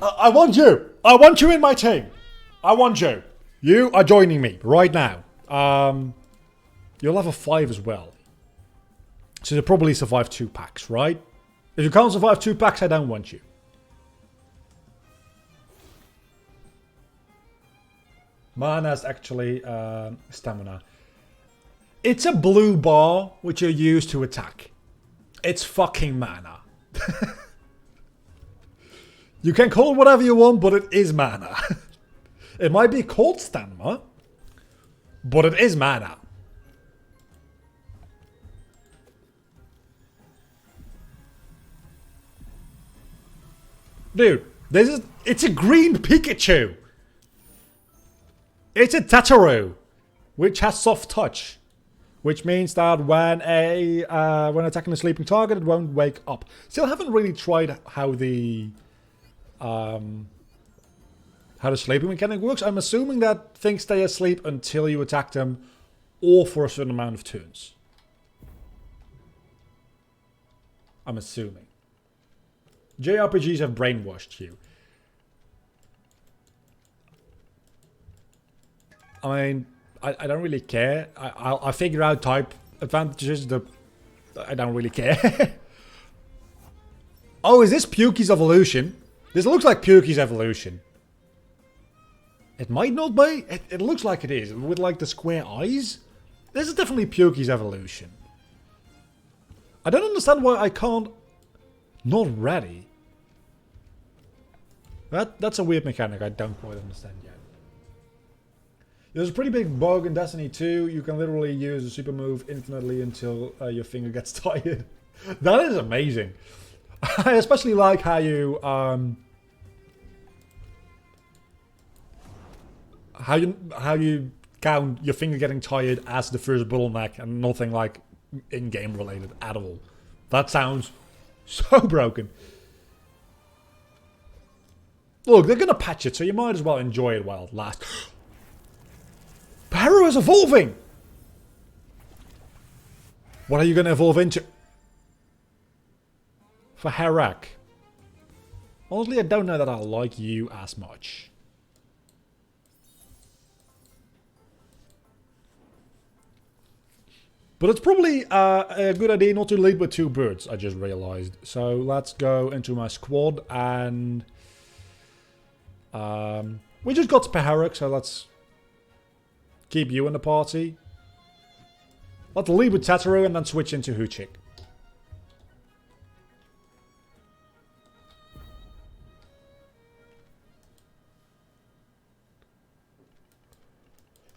I want you! I want you in my team! I want you! You are joining me right now. You're level 5 as well. So you'll probably survive 2 packs, right? If you can't survive 2 packs, I don't want you. Mana is actually stamina. It's a blue bar which you use to attack. It's fucking mana. You can call it whatever you want, but it is mana. It might be called stamina, but it is mana. Dude, it's a green Pikachu. It's a Tataru, which has soft touch, which means that when attacking a sleeping target, it won't wake up. Still haven't really tried how the sleeping mechanic works. I'm assuming that things stay asleep until you attack them, or for a certain amount of turns. I'm assuming. JRPGs have brainwashed you. I mean, I don't really care. I'll figure out type advantages. I don't really care. Oh, is this Pukey's evolution? This looks like Pukey's evolution. It might not be. It looks like it is. With like the square eyes. This is definitely Pukey's evolution. I don't understand why I can't... Not ready. That's a weird mechanic I don't quite understand yet. There's a pretty big bug in Destiny 2. You can literally use a super move infinitely until your finger gets tired. That is amazing. I especially like how you count your finger getting tired as the first bottleneck and nothing like in-game related at all. That sounds so broken. Look, they're gonna patch it, so you might as well enjoy it while it lasts. Paro is evolving! What are you gonna evolve into? For Harak. Honestly, I don't know that I like you as much. But it's probably a good idea not to lead with 2 birds, I just realized. So let's go into my squad and... we just got Spaharuk, so let's keep you in the party. Let's lead with Tataru and then switch into Huchik.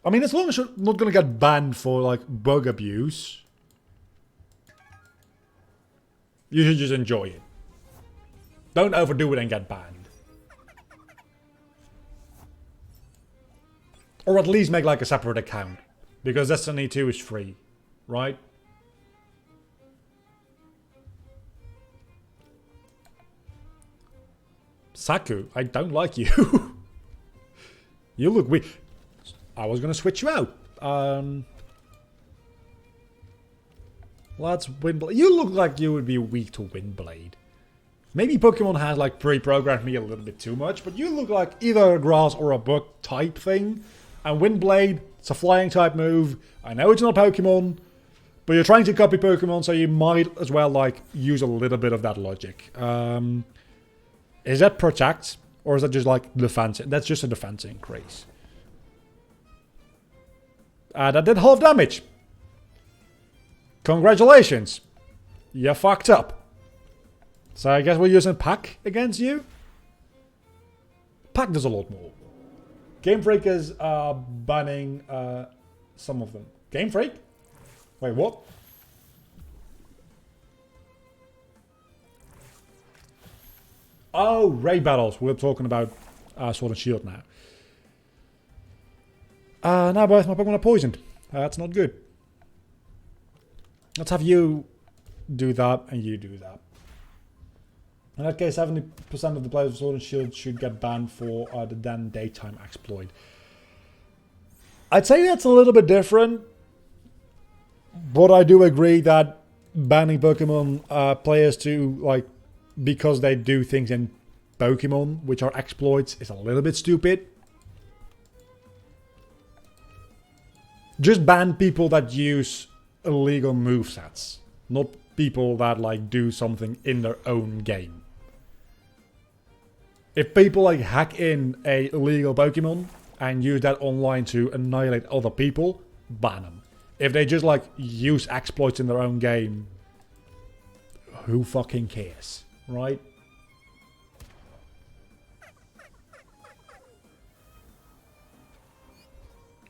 I mean, as long as you're not going to get banned for, like, bug abuse, you should just enjoy it. Don't overdo it and get banned. Or at least make, like, a separate account. Because Destiny 2 is free, right? Saku, I don't like you. You look weak. I was going to switch you out. Let's Windblade. You look like you would be weak to Windblade. Maybe Pokemon has like pre-programmed me a little bit too much, but you look like either a grass or a bug type thing. And Windblade, it's a flying type move. I know it's not Pokemon, but you're trying to copy Pokemon, so you might as well like use a little bit of that logic. Is that protect, or is that just like defense? That's just a defense increase. That did half damage. Congratulations. You fucked up. So I guess we're using Pack against you? Pack does a lot more. Game Freak is banning some of them. Game Freak? Wait, what? Oh, raid battles. We're talking about Sword and Shield now. Now both my Pokemon are poisoned. That's not good. Let's have you do that and you do that. In that case, 70% of the players of Sword and Shield should get banned for the then daytime exploit. I'd say that's a little bit different, but I do agree that banning Pokemon players to, like, because they do things in Pokemon, which are exploits, is a little bit stupid. Just ban people that use illegal movesets, not people that like do something in their own game. If people like hack in a illegal Pokemon and use that online to annihilate other people, ban them. If they just like use exploits in their own game, who fucking cares, right?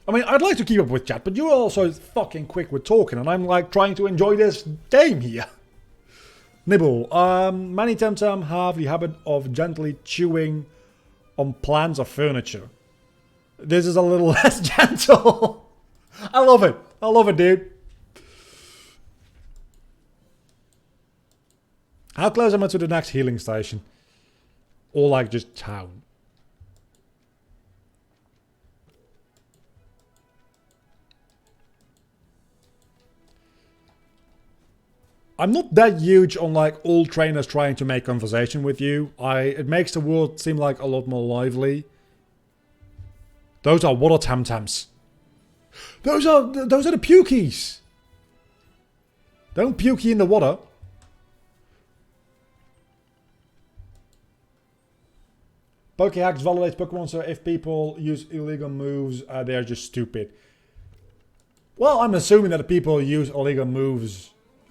I mean, I'd like to keep up with chat, but you're also fucking quick with talking, and I'm like trying to enjoy this game here. Nibble. Many Temtem have the habit of gently chewing on plants or furniture. This is a little less gentle. I love it. I love it, dude. How close am I to the next healing station? Or like just town? I'm not that huge on like all trainers trying to make conversation with you. It makes the world seem like a lot more lively. Those are water Temtems. Those are the pukies. Don't pukey in the water. Pokehacks validates Pokemon, so if people use illegal moves, they are just stupid. Well, I'm assuming that the people use illegal moves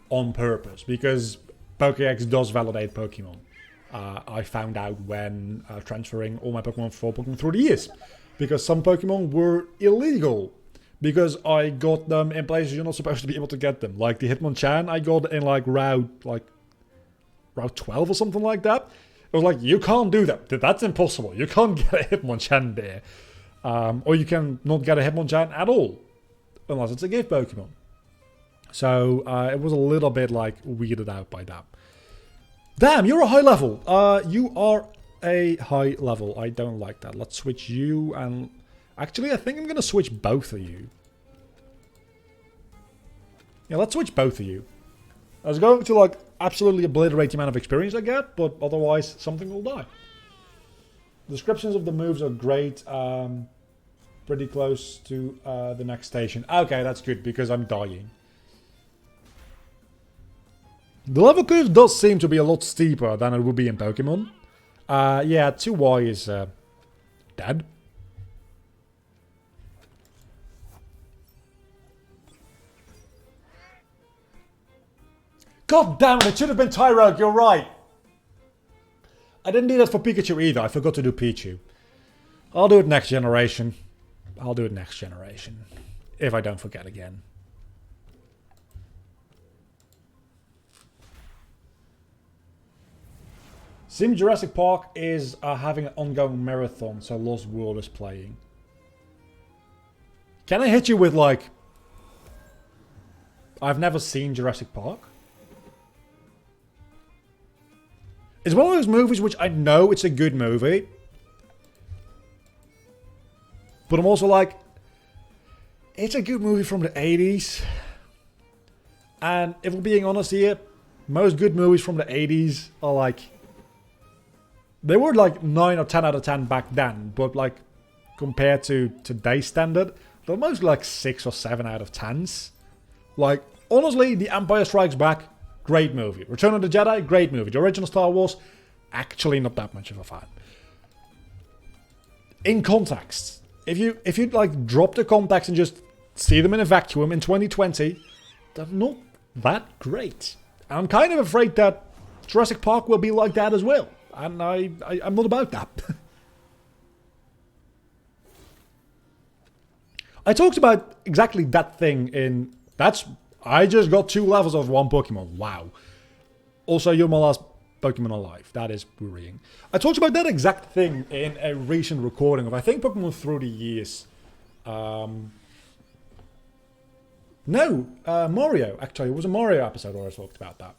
on purpose, because Pokédex does validate Pokemon. I found out when transferring all my Pokemon for Pokemon through the years, because some Pokemon were illegal, because I got them in places you're not supposed to be able to get them. Like the Hitmonchan, I got in like Route 12 or something like that. It was like, you can't do that. That's impossible. You can't get a Hitmonchan there. Or you can not get a Hitmonchan at all, unless it's a gift Pokemon. So it was a little bit like weirded out by that. Damn, you're a high level. You are a high level. I don't like that. Let's switch you and... Actually, I think I'm going to switch both of you. Yeah, let's switch both of you. I was going to like absolutely obliterate the amount of experience I get, but otherwise something will die. Descriptions of the moves are great. Pretty close to the next station. Okay, that's good because I'm dying. The level curve does seem to be a lot steeper than it would be in Pokemon. Yeah, 2Y is dead. God damn it should have been Tyrogue, you're right. I didn't do that for Pikachu either, I forgot to do Pichu. I'll do it next generation. If I don't forget again. Sim Jurassic Park is having an ongoing marathon, so Lost World is playing. Can I hit you with like... I've never seen Jurassic Park. It's one of those movies which I know it's a good movie. But I'm also like... It's a good movie from the 80s. And if we're being honest here, most good movies from the 80s are like... They were like 9 or 10 out of 10 back then, but like compared to today's standard, they're mostly like 6 or 7 out of 10s. Like, honestly, The Empire Strikes Back, great movie. Return of the Jedi, great movie. The original Star Wars, actually not that much of a fan. In context, if you like drop the context and just see them in a vacuum in 2020, they're not that great. And I'm kind of afraid that Jurassic Park will be like that as well. And I'm not about that. I talked about exactly that thing in... I just got 2 levels of 1 Pokemon. Wow. Also, you're my last Pokemon alive. That is worrying. I talked about that exact thing in a recent recording of, I think, Pokemon Through the Years. No, Mario. Actually, it was a Mario episode where I talked about that.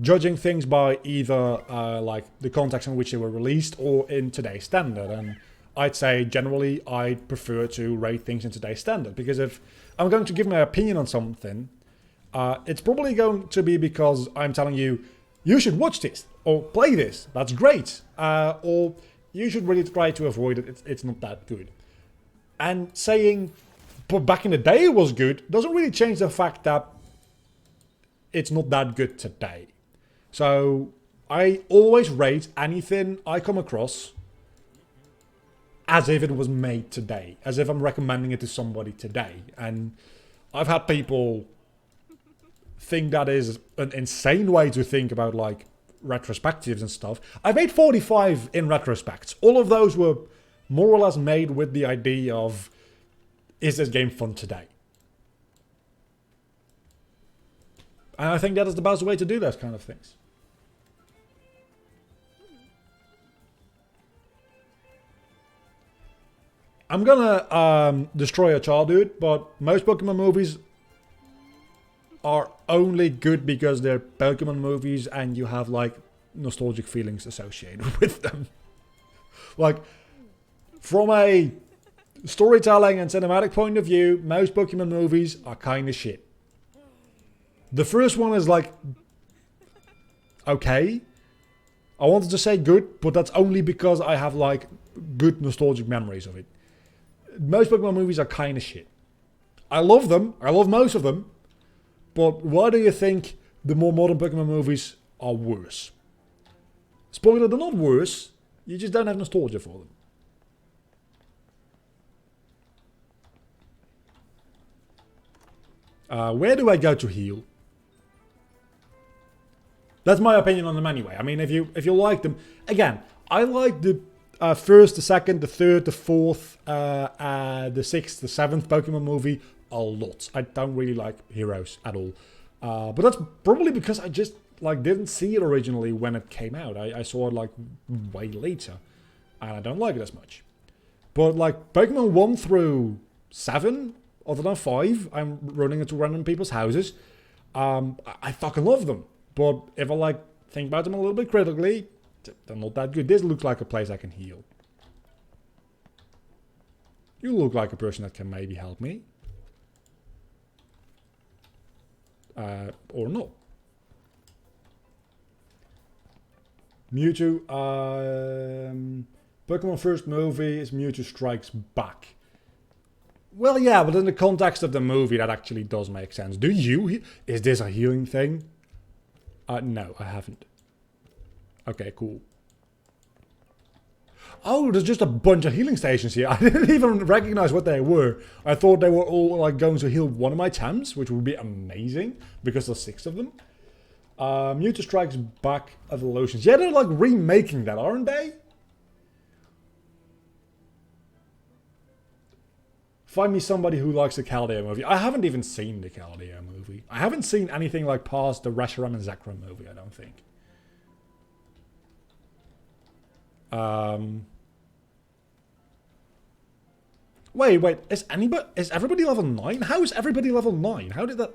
Judging things by either like the context in which they were released or in today's standard, and I'd say generally I prefer to rate things in today's standard, because if I'm going to give my opinion on something, it's probably going to be because I'm telling you, you should watch this or play this, that's great, or you should really try to avoid it, it's not that good. And saying, but back in the day it was good, doesn't really change the fact that it's not that good today. So I always rate anything I come across as if it was made today, as if I'm recommending it to somebody today. And I've had people think that is an insane way to think about like retrospectives and stuff. I made 45 in retrospects. All of those were more or less made with the idea of, is this game fun today? And I think that is the best way to do those kind of things. I'm gonna destroy a childhood, but most Pokemon movies are only good because they're Pokemon movies and you have like nostalgic feelings associated with them. Like, from a storytelling and cinematic point of view, most Pokemon movies are kind of shit. The first one is like, okay. I wanted to say good, but that's only because I have like good nostalgic memories of it. Most Pokemon movies are kind of shit. I love them. I love most of them. But why do you think the more modern Pokemon movies are worse? Spoiler, they're not worse. You just don't have nostalgia for them. Where do I go to heal? That's my opinion on them anyway. I mean, if you like them, again, I like the first, the second, the third, the fourth, the sixth, the seventh Pokemon movie a lot. I don't really like Heroes at all, but that's probably because I just like didn't see it originally when it came out. I saw it like way later, and I don't like it as much. But like Pokemon 1 through 7, other than 5, I'm running into random people's houses. I fucking love them. But if I like think about them a little bit critically, they're not that good. This looks like a place I can heal. You look like a person that can maybe help me. Or not. Mewtwo. Pokemon first movie is Mewtwo Strikes Back. Well, yeah, but in the context of the movie, that actually does make sense. Do you? Is this a healing thing? No, I haven't. Okay, cool. Oh, there's just a bunch of healing stations here. I didn't even recognize what they were. I thought they were all like going to heal one of my TEMs, which would be amazing because there's 6 of them. Mewtwo Strikes Back Evolutions. Yeah, they're like remaking that, aren't they? Find me somebody who likes the Chaldea movie. I haven't even seen the Chaldea movie. I haven't seen anything like past the Reshiram and Zekrom movie, I don't think. Wait. Is everybody level 9? How is everybody level 9? How did that...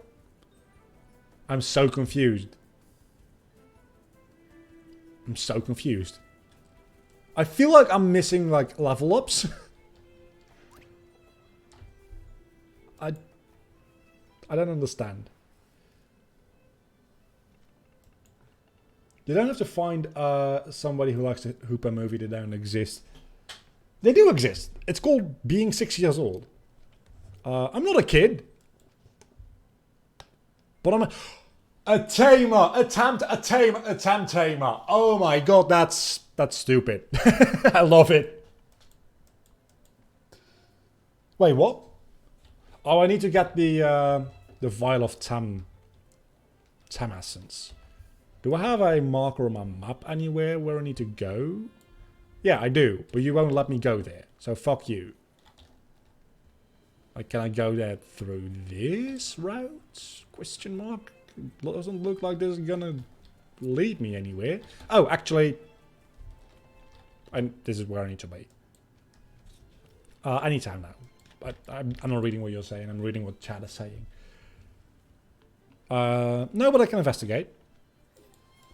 I'm so confused. I'm so confused. I feel like I'm missing, like, level ups. I don't understand. You don't have to find somebody who likes the Hoopa movie. They don't exist. They do exist. It's called Being 6 Years Old. I'm not a kid. But I'm a tamer. A tamer. Oh my god, that's stupid. I love it. Wait, what? Oh, I need to get the vial of Tem essence. Do I have a marker on my map anywhere where I need to go? Yeah, I do, but you won't let me go there. So fuck you. Like, can I go there through this route? Question mark. It doesn't look like this is gonna lead me anywhere. Oh, actually, this is where I need to be. Anytime now. I'm not reading what you're saying. I'm reading what chat is saying. No, but I can investigate.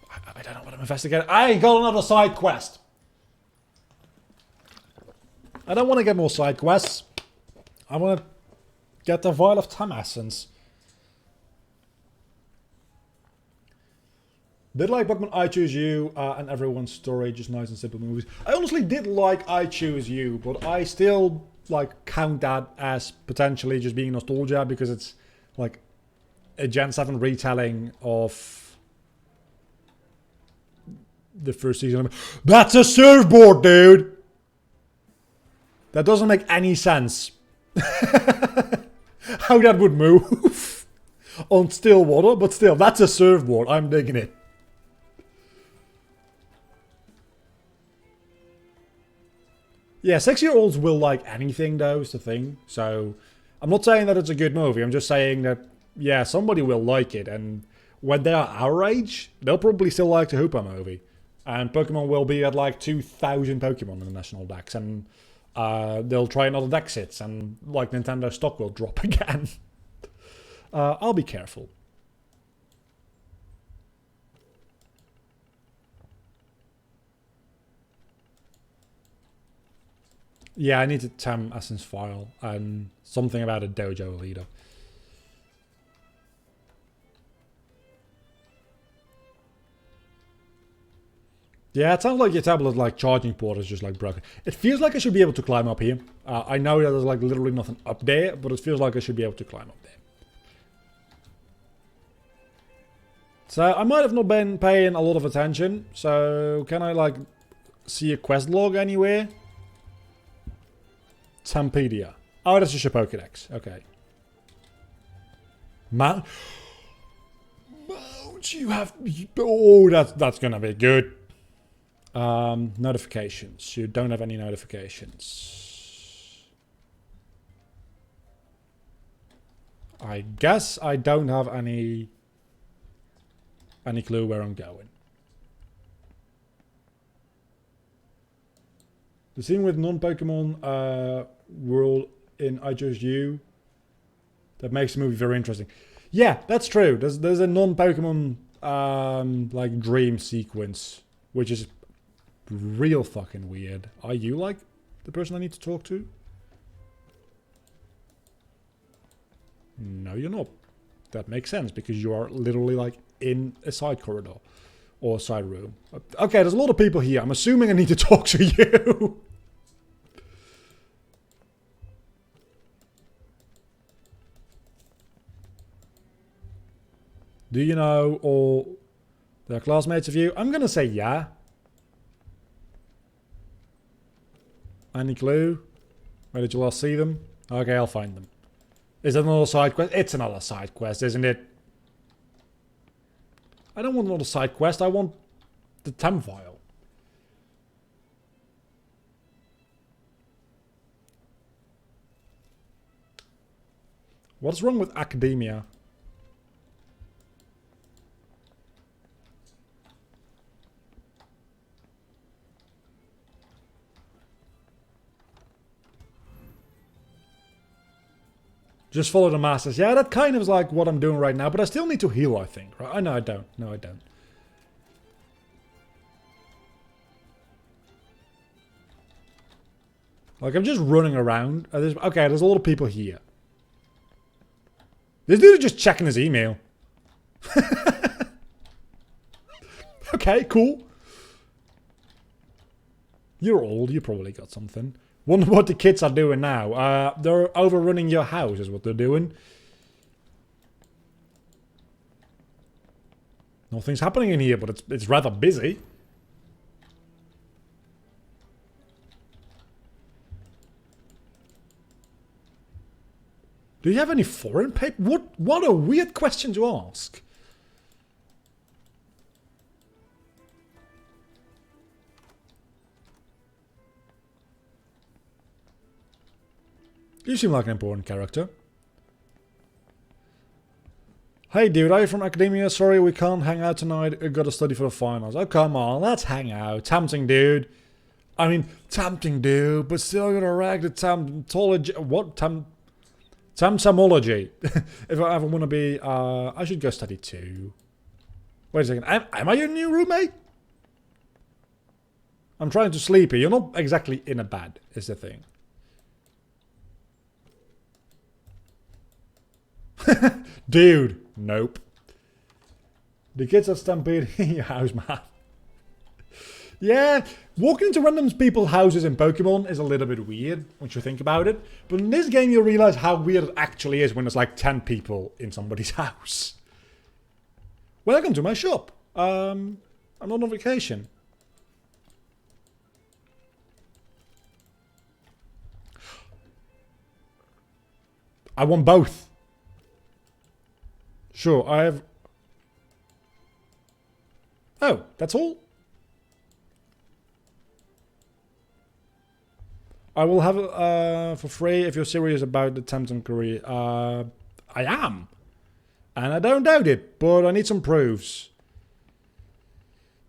I don't know what I'm investigating. I got another side quest. I don't want to get more side quests. I want to get the vial of Tem essence. Did like Pokemon I Choose You and Everyone's Story, just nice and simple movies. I honestly did like I Choose You, but I still like count that as potentially just being nostalgia because it's like a Gen 7 retelling of the first season. That's a surfboard, dude! That doesn't make any sense. How that would move on still water, but still, that's a surfboard. I'm digging it. Yeah, 6-year-olds will like anything, though, is the thing. So, I'm not saying that it's a good movie. I'm just saying that, yeah, somebody will like it. And when they are our age, they'll probably still like the Hoopa movie. And Pokemon will be at like 2,000 Pokemon in the National Dex. And they'll try another deck hits. And like Nintendo stock will drop again. I'll be careful. Yeah, I need a Tem Essence file and something about a dojo leader. Yeah, it sounds like your tablet like charging port is just like broken. It feels like I should be able to climb up here. I know that there's like literally nothing up there, but it feels like I should be able to climb up there. So I might have not been paying a lot of attention. So can I like see a quest log anywhere? Tempedia. Oh, that's just your Pokedex. Okay. Mount, you have... Oh, that's gonna be good. Notifications. You don't have any notifications. I guess I don't have any clue where I'm going. The scene with non-Pokemon world in I Choose You that makes the movie very interesting. Yeah, that's true. There's a non-Pokemon like dream sequence, which is real fucking weird. Are you like the person I need to talk to? No, you're not. That makes sense because you are literally like in a side corridor or side room. Okay, there's a lot of people here. I'm assuming I need to talk to you. Do you know all their classmates of you? I'm going to say yeah. Any clue? Where did you last see them? Okay, I'll find them. Is that another side quest? It's another side quest, isn't it? I don't want another side quest. I want the TEM file. What's wrong with academia? Just follow the masters. Yeah, that kind of is like what I'm doing right now, but I still need to heal, I think. Right? No, I don't. No, I don't. Like, I'm just running around. Okay, there's a lot of people here. This dude is just checking his email. Okay, cool. You're old. You probably got something. Wonder what the kids are doing now. They're overrunning your house is what they're doing. Nothing's happening in here, but it's rather busy. Do you have any foreign paper? What a weird question to ask. You seem like an important character. Hey dude, are you from academia? Sorry we can't hang out tonight. I gotta study for the finals. Oh come on, let's hang out. Tempting dude. I mean, tempting dude, but still gonna rag the temtology. What? Temtemology. If I ever wanna be, I should go study too. Wait a second, am I your new roommate? I'm trying to sleep here. You're not exactly in a bed, is the thing. Dude, nope. The kids are stampeding in your house, man. Yeah, walking into random people's houses in Pokemon is a little bit weird once you think about it. But in this game you realize how weird it actually is when there's like 10 people in somebody's house. Welcome to my shop. I'm not on vacation. I want both. Sure, I have... Oh, that's all? I will have it for free if you're serious about the TEMTEM career. I am. And I don't doubt it, but I need some proofs.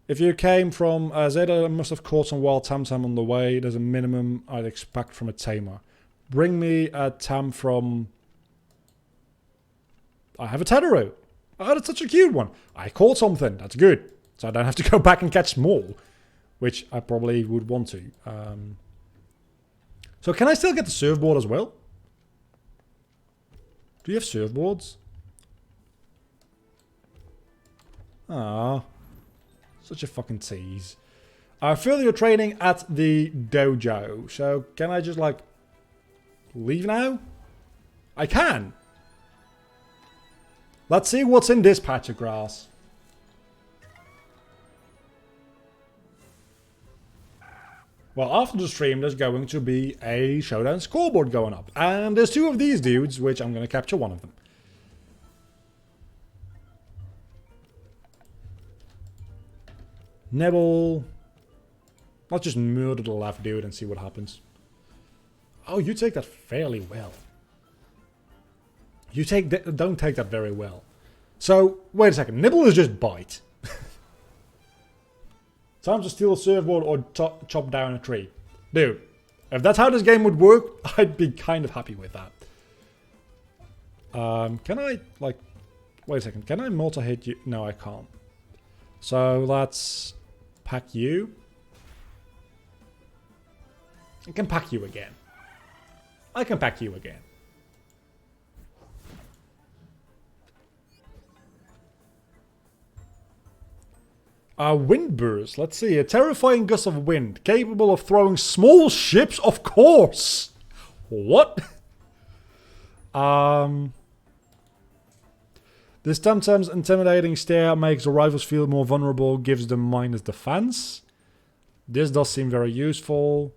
If you came from Zeta, I must have caught some wild TEMTEM on the way. There's a minimum I'd expect from a tamer. Bring me a TEM from... I have a Tedero. Oh, that's such a cute one. I caught something. That's good. So I don't have to go back and catch more. Which I probably would want to. So can I still get the surfboard as well? Do you have surfboards? Ah, such a fucking tease. I feel you're training at the dojo. So can I just like leave now? I can. Let's see what's in this patch of grass. Well, after the stream, there's going to be a showdown scoreboard going up. And there's two of these dudes, which I'm going to capture one of them. Nebel. Let's just murder the left dude and see what happens. Oh, you take that fairly well. You don't take that very well. So, wait a second. Nibble is just bite. Time to steal a surfboard or chop down a tree. Dude, if that's how this game would work, I'd be kind of happy with that. Can I, like... Wait a second. Can I multi-hit you? No, I can't. So, let's pack you. I can pack you again. I can pack you again. Wind burst. Let's see. A terrifying gust of wind. Capable of throwing small ships? Of course! What? This Temtem's intimidating stare makes the rivals feel more vulnerable, gives them minus defense. This does seem very useful.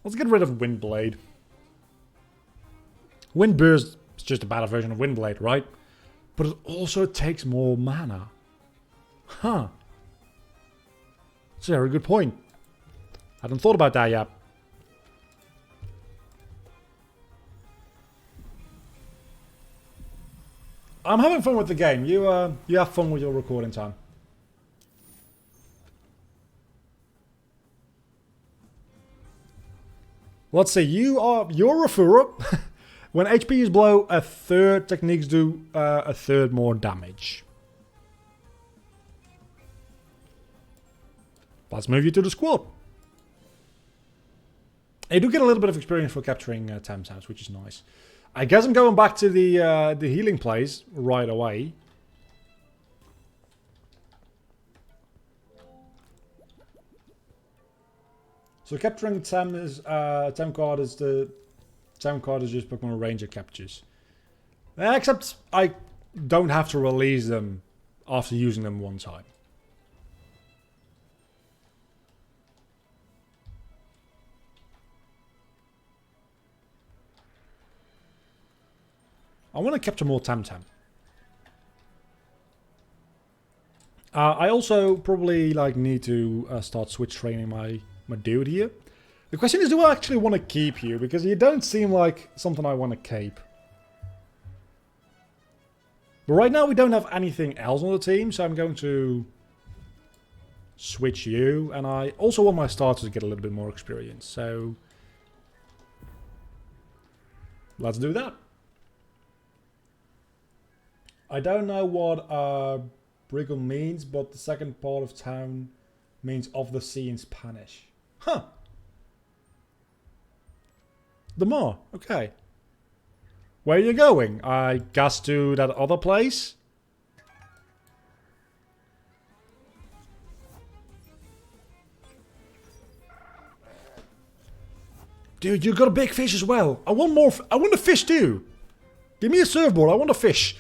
Let's get rid of Windblade. Windburst is just a better version of Windblade, right? But it also takes more mana. Huh. That's a very good point. I hadn't thought about that yet. I'm having fun with the game. You have fun with your recording time. Let's see. You're a Fura. When HP is below a third, techniques do a third more damage. Let's move you to the squad. You do get a little bit of experience for capturing Temtems, which is nice. I guess I'm going back to the healing place right away. So capturing Tem is Tem card is just Pokemon Ranger captures. Except I don't have to release them after using them one time. I want to capture more Temtem. I also probably need to start switch training my dude here. The question is, do I actually want to keep you? Because you don't seem like something I want to keep. But right now we don't have anything else on the team, so I'm going to switch you. And I also want my starters to get a little bit more experience, so let's do that. I don't know what Briggle means, but the second part of town means of the sea in Spanish. Huh. The Mar, okay. Where are you going? I guess to that other place? Dude, you got a big fish as well. I want more. I want a fish too. Give me a surfboard. I want a fish.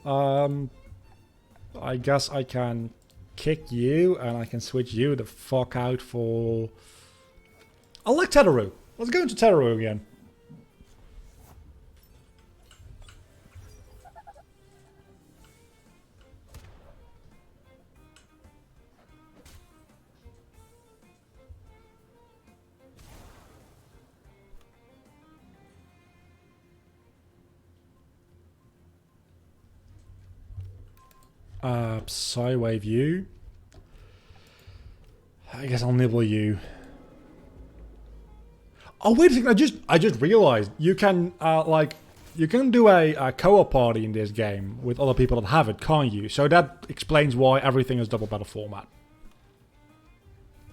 I guess I can kick you and I can switch you the fuck out for... I like Tetaru. Let's go into Tetaru again. Psywave you. I guess I'll nibble you. Oh wait a second! I just realized you can you can do a co-op party in this game with other people that have it, can't you? So that explains why everything is double battle format.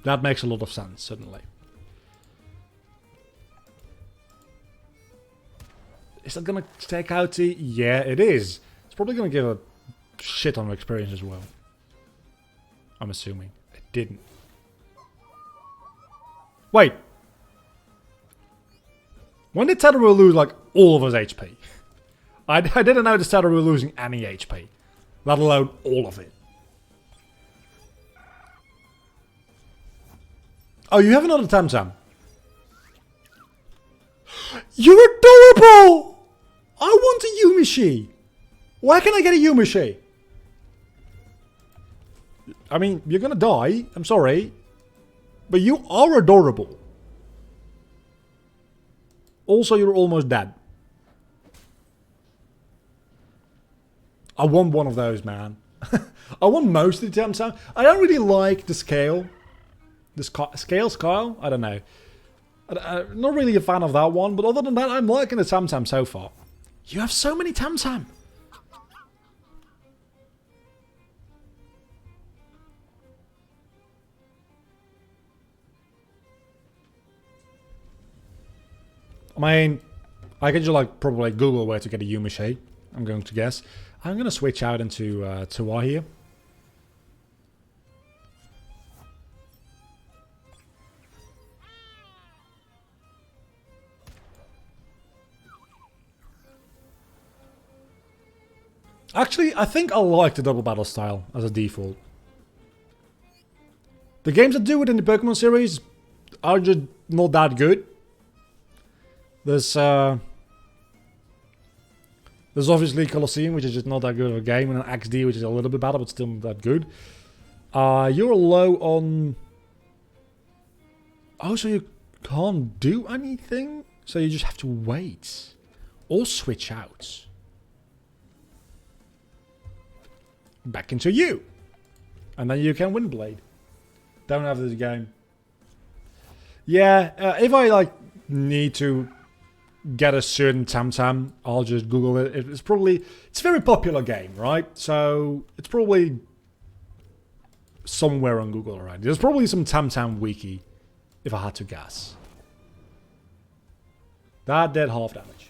That makes a lot of sense, suddenly. Is that gonna take out the? Yeah, it is. It's probably gonna give a shit on experience as well. I'm assuming. It didn't. Wait. When did Tetaru lose all of his HP? I didn't notice Tetaru losing any HP. Let alone all of it. Oh, you have another Temtem. You're adorable! I want a Yumishi. Why can't I get a Yumishi? I mean, you're gonna die. I'm sorry. But you are adorable. Also, you're almost dead. I want one of those, man. I want most of the Temtem. I don't really like the scale. The scale style? I don't know. I'm not really a fan of that one. But other than that, I'm liking the Temtem so far. You have so many Temtem. I mean, I could just probably Google where to get a Yumishi. I'm going to guess. I'm going to switch out into Tuwa here. Actually, I think I like the double battle style as a default. The games that do it in the Pokemon series are just not that good. There's obviously Colosseum, which is just not that good of a game, and an XD, which is a little bit better, but still not that good. You're low on... Oh, so you can't do anything? So you just have to wait. Or switch out. Back into you. And then you can win Blade. Don't have this game. Yeah, if I like need to get a certain Temtem, I'll just Google it. It's a very popular game, right? So it's probably somewhere on Google already. There's probably some Temtem wiki, if I had to guess. That did half damage.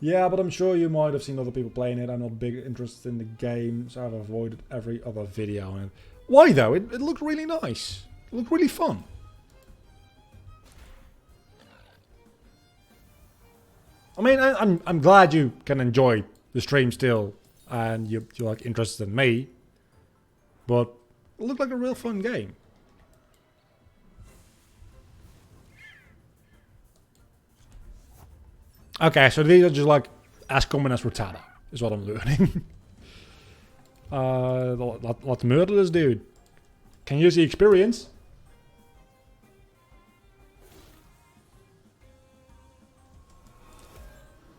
Yeah, but I'm sure you might have seen other people playing it. I'm not big interested in the game, so I've avoided every other video on it. Why though? It looked really nice. It looked really fun. I mean, I'm glad you can enjoy the stream still, and you're like interested in me. But it looked like a real fun game. Okay, so these are just like as common as Rattata, is what I'm learning. Let's murder this dude. Can you use the experience?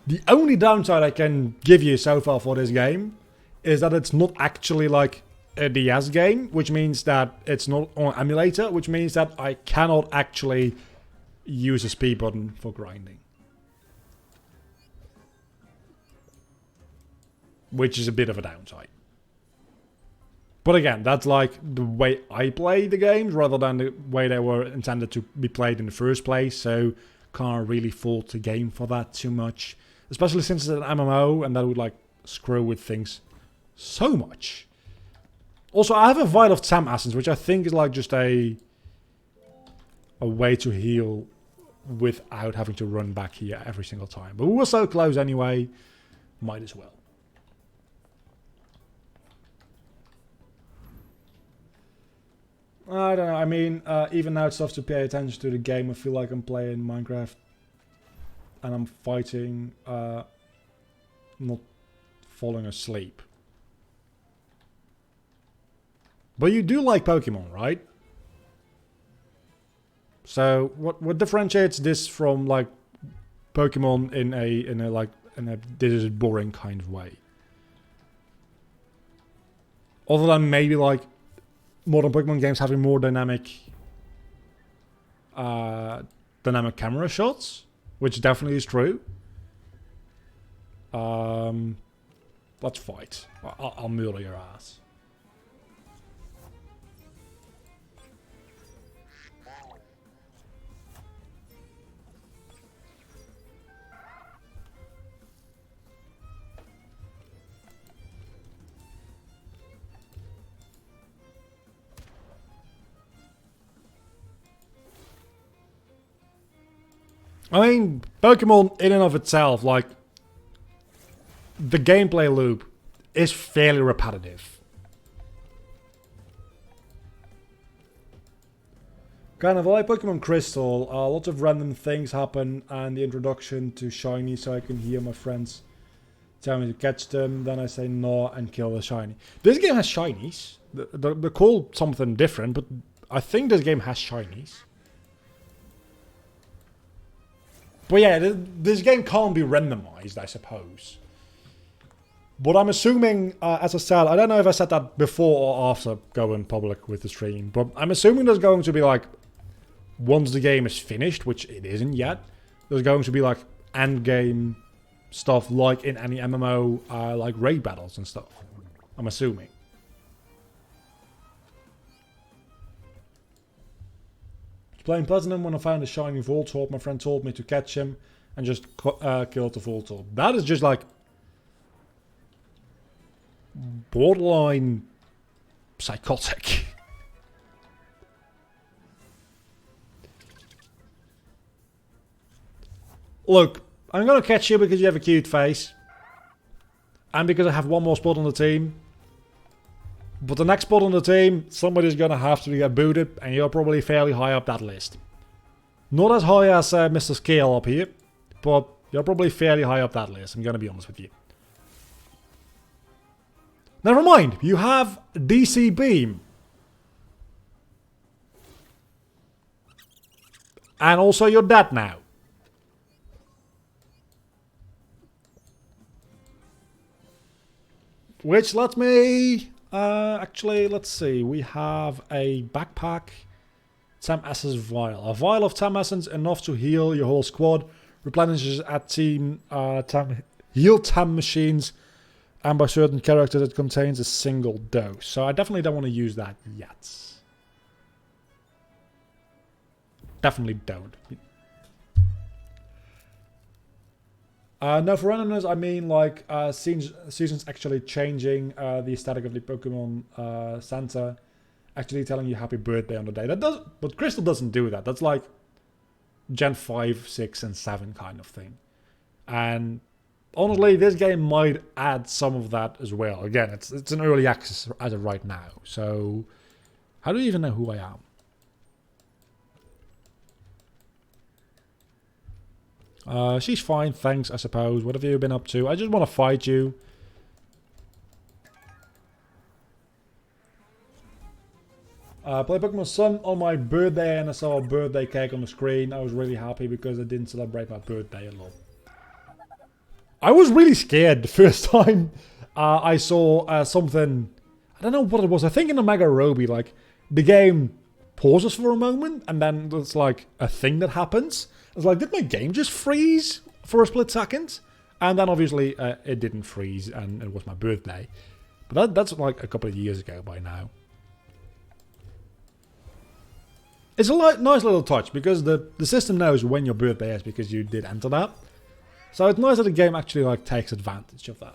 The only downside I can give you so far for this game is that it's not actually like a DS game, which means that it's not on emulator, which means that I cannot actually use a speed button for grinding. Which is a bit of a downside. But again, that's like the way I play the games rather than the way they were intended to be played in the first place. So can't really fault the game for that too much. Especially since it's an MMO and that would like screw with things so much. Also, I have a vial of Tem Essence, which I think is like just a way to heal without having to run back here every single time. But we were so close anyway, might as well. I don't know, I mean, even now it's tough to pay attention to the game. I feel like I'm playing Minecraft and I'm fighting, not falling asleep. But you do like Pokemon, right? So what differentiates this from like Pokemon in a this is boring kind of way? Other than maybe like modern Pokemon games having more dynamic camera shots, which definitely is true. Let's fight. I'll murder your ass. I mean, Pokemon in and of itself, like, the gameplay loop is fairly repetitive. Kind of like Pokemon Crystal, lots of random things happen and the introduction to Shiny, so I can hear my friends tell me to catch them, then I say no and kill the Shiny. This game has Shinies. They're called something different, but I think this game has Shinies. But yeah, this game can't be randomized, I suppose. But I'm assuming, as I said, I don't know if I said that before or after going public with the stream, but I'm assuming there's going to be like, once the game is finished, which it isn't yet, there's going to be like end game stuff like in any MMO, like raid battles and stuff. I'm assuming. Playing Platinum when I found a shiny Voltorb, my friend told me to catch him and just kill the Voltorb. That is just like borderline psychotic. Look, I'm going to catch you because you have a cute face. And because I have one more spot on the team. But the next spot on the team, somebody's going to have to get booted. And you're probably fairly high up that list. Not as high as Mr. Scale up here. But you're probably fairly high up that list. I'm going to be honest with you. Never mind. You have DC Beam. And also you're dead now. Which lets me... actually, let's see. We have a backpack. Tem Essence Vial. A vial of Tem Essence enough to heal your whole squad. Replenishes at team heal Tem machines. And by certain characters it contains a single dose. So I definitely don't want to use that yet. Definitely don't. No, for randomness, I mean like seasons actually changing the aesthetic of the Pokemon Center, actually telling you happy birthday on the day. That does, but Crystal doesn't do that. That's like Gen 5, 6, and 7 kind of thing. And honestly, this game might add some of that as well. Again, it's an early access as of right now. So, how do you even know who I am? She's fine, thanks, I suppose. What have you been up to? I just want to fight you. Play Pokemon Sun on my birthday and I saw a birthday cake on the screen. I was really happy because I didn't celebrate my birthday a lot. I was really scared the first time I saw something. I don't know what it was. I think in Omega Ruby, like, the game pauses for a moment and then there's like a thing that happens. I was like, did my game just freeze for a split second? And then obviously it didn't freeze and it was my birthday. But that's like a couple of years ago by now. It's a nice little touch because the system knows when your birthday is because you did enter that. So it's nice that the game actually like takes advantage of that.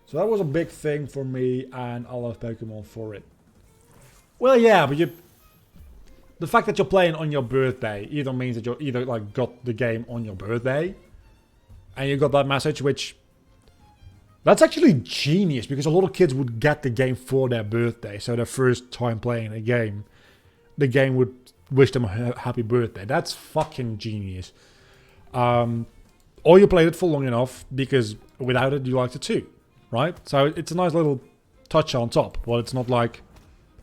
So that was a big thing for me and I love Pokemon for it. Well, yeah, but the fact that you're playing on your birthday either means that you either like got the game on your birthday and you got that message, which that's actually genius because a lot of kids would get the game for their birthday. So their first time playing a game, the game would wish them a happy birthday. That's fucking genius. Or you played it for long enough because without it you liked it too, right? So it's a nice little touch on top. Well, it's not like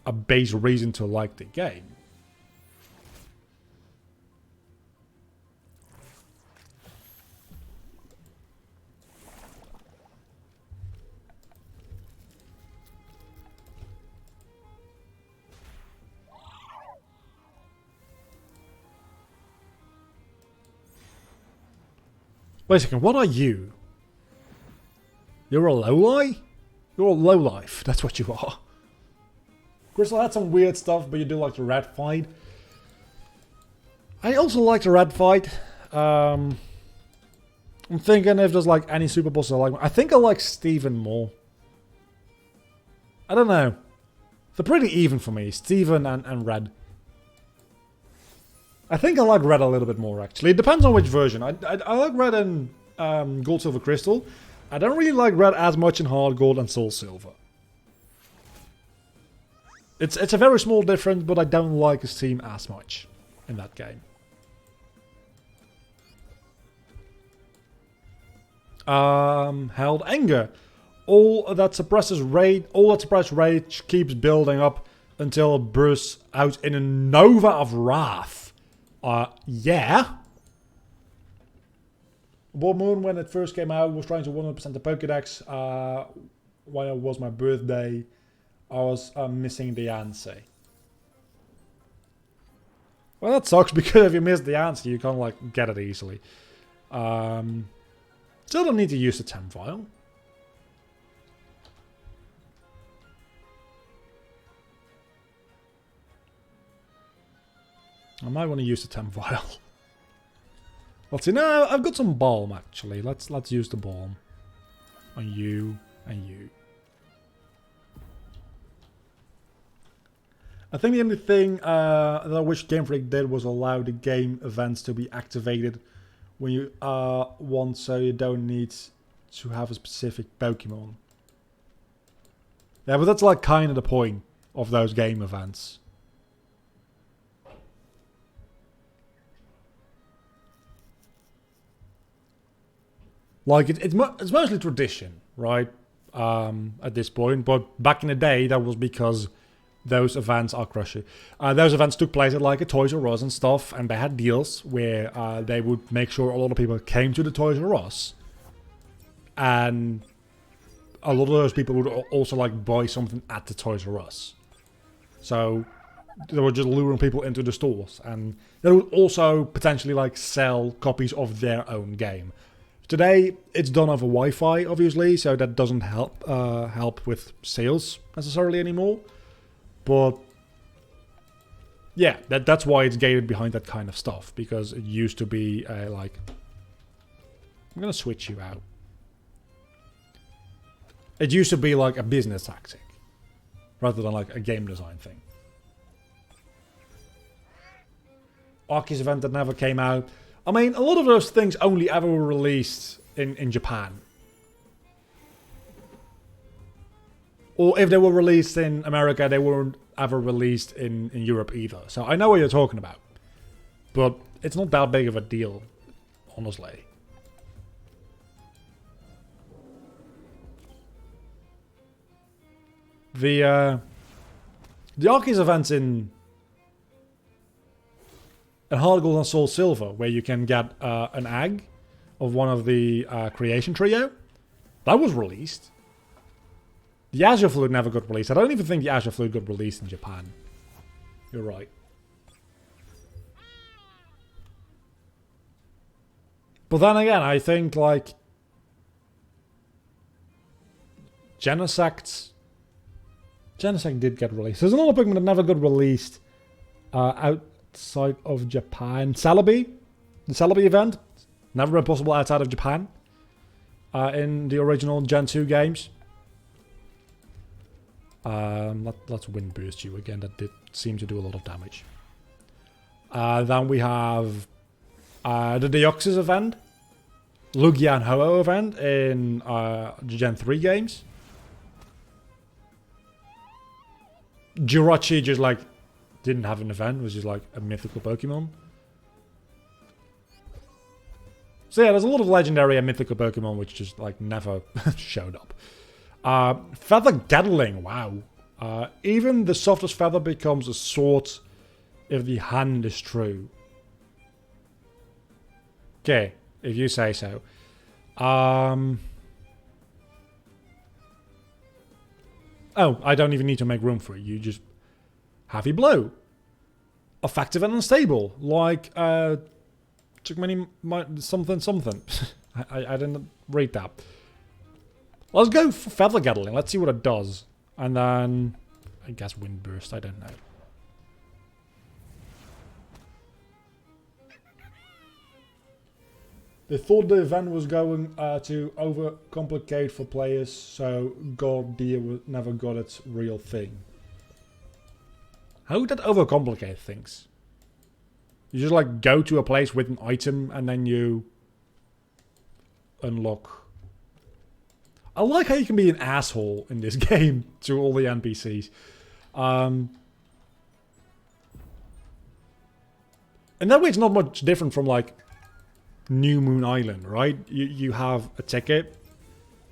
a base reason to like the game. Wait a second, what are you? You're a lowlife? You're a lowlife, that's what you are. Crystal had some weird stuff, but you do like the red fight. I also like the red fight. I'm thinking if there's like any super bosses I like. I think I like Steven more. I don't know. They're pretty even for me, Steven and Red. I think I like Red a little bit more actually. It depends on which version. I like Red in Gold, Silver, Crystal. I don't really like Red as much in Hard Gold and Soul Silver. It's a very small difference, but I don't like his team as much in that game. Held Anger. All that suppresses rage keeps building up until it bursts out in a nova of wrath. Yeah. Blood Moon, when it first came out, was trying to 100% the Pokédex. When it was my birthday, I was missing the answer. Well, that sucks because if you miss the answer, you can't like get it easily. Still don't need to use the Tem Vial. I might want to use the Tem Vial. Let's see. No, I've got some balm actually. Let's use the balm on you and you. I think the only thing that I wish Game Freak did was allow the game events to be activated when you want, so you don't need to have a specific Pokemon. Yeah, but that's like kind of the point of those game events. Like it's mostly tradition, right? At this point, but back in the day, that was because those events are crushing. Those events took place at like a Toys R Us and stuff, and they had deals where they would make sure a lot of people came to the Toys R Us, and a lot of those people would also like buy something at the Toys R Us. So they were just luring people into the stores, and they would also potentially like sell copies of their own game. Today, it's done over Wi-Fi, obviously, so that doesn't help with sales necessarily anymore. But yeah, that's why it's gated behind that kind of stuff, because it used to be like... I'm gonna switch you out. It used to be like a business tactic, rather than like a game design thing. Arceus event that never came out. I mean, a lot of those things only ever were released in Japan. Or if they were released in America, they weren't ever released in Europe either. So I know what you're talking about. But it's not that big of a deal, honestly. The Arceus events in Heart Gold and Soul Silver, where you can get an egg of one of the creation trio, that was released. The Azure Flute never got released. I don't even think the Azure Flute got released in Japan. You're right. But then again, I think like Genesect did get released. There's another Pokemon that never got released outside of Japan. Celebi, the Celebi event, never been possible outside of Japan in the original Gen 2 games. Let's Wind Burst you again. That did seem to do a lot of damage. Then we have the Deoxys event, Lugia and Ho-Oh event in the Gen 3 games. Jirachi just like didn't have an event, it was just like a mythical Pokemon. So yeah, there's a lot of legendary and mythical Pokemon which just like never showed up. Feather Gatling, wow. Even the softest feather becomes a sword if the hand is true. Okay, if you say so. Oh, I don't even need to make room for it. You just... Heavy Blow. Effective and unstable. Like, took many... something. I didn't read that. Let's go for Feather Gatling. Let's see what it does. And then... I guess Wind Burst. I don't know. They thought the event was going to overcomplicate for players, so God dear never got its real thing. How would that overcomplicate things? You just like go to a place with an item and then you unlock. I like how you can be an asshole in this game to all the NPCs. In that way, it's not much different from like New Moon Island, right? You have a ticket,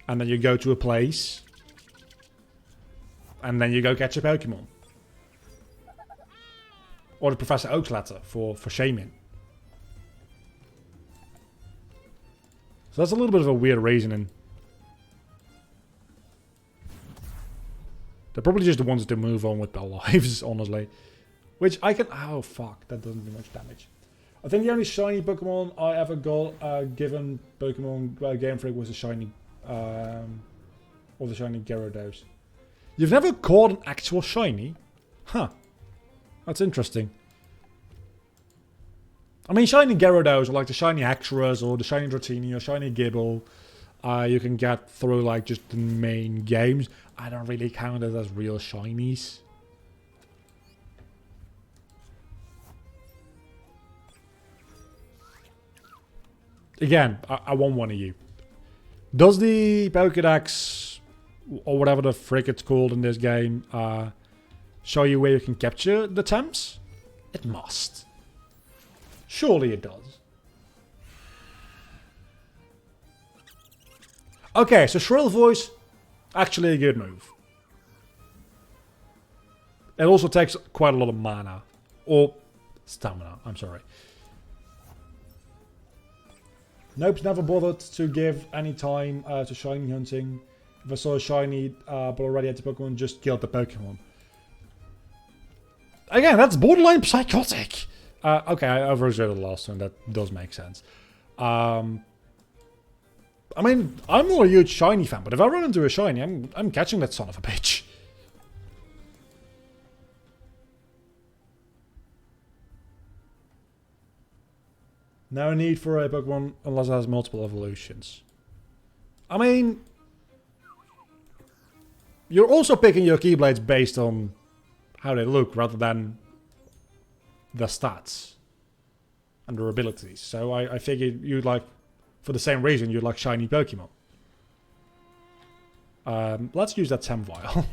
and then you go to a place, and then you go catch a Pokemon. Or the Professor Oak's letter for Shaman. So that's a little bit of a weird reasoning. They're probably just the ones to move on with their lives, honestly. Which I can... Oh, fuck. That doesn't do much damage. I think the only shiny Pokemon I ever got given Pokemon Game Freak was a shiny... or the shiny Gyarados. You've never caught an actual shiny? Huh. That's interesting. I mean, shiny Gyarados, or like the shiny Haxorus, or the shiny Dratini, or shiny Gible, you can get through like just the main games. I don't really count it as real shinies. Again, I want one of you. Does the Pokédex, or whatever the frick it's called in this game, show you where you can capture the TEMs? It must. Surely it does. Okay, so Shrill Voice, actually a good move. It also takes quite a lot of mana. Or stamina, I'm sorry. Nope's never bothered to give any time to shiny hunting. If I saw a shiny but already had the Pokemon, just killed the Pokemon. Again, that's borderline psychotic. Okay, I overread the last one. That does make sense. I mean, I'm not a huge shiny fan, but if I run into a shiny, I'm catching that son of a bitch. No need for a Pokemon unless it has multiple evolutions. I mean, you're also picking your Keyblades based on how they look rather than the stats and their abilities. So I figured you'd like, for the same reason, you'd like shiny Pokemon. Let's use that Tem Vial.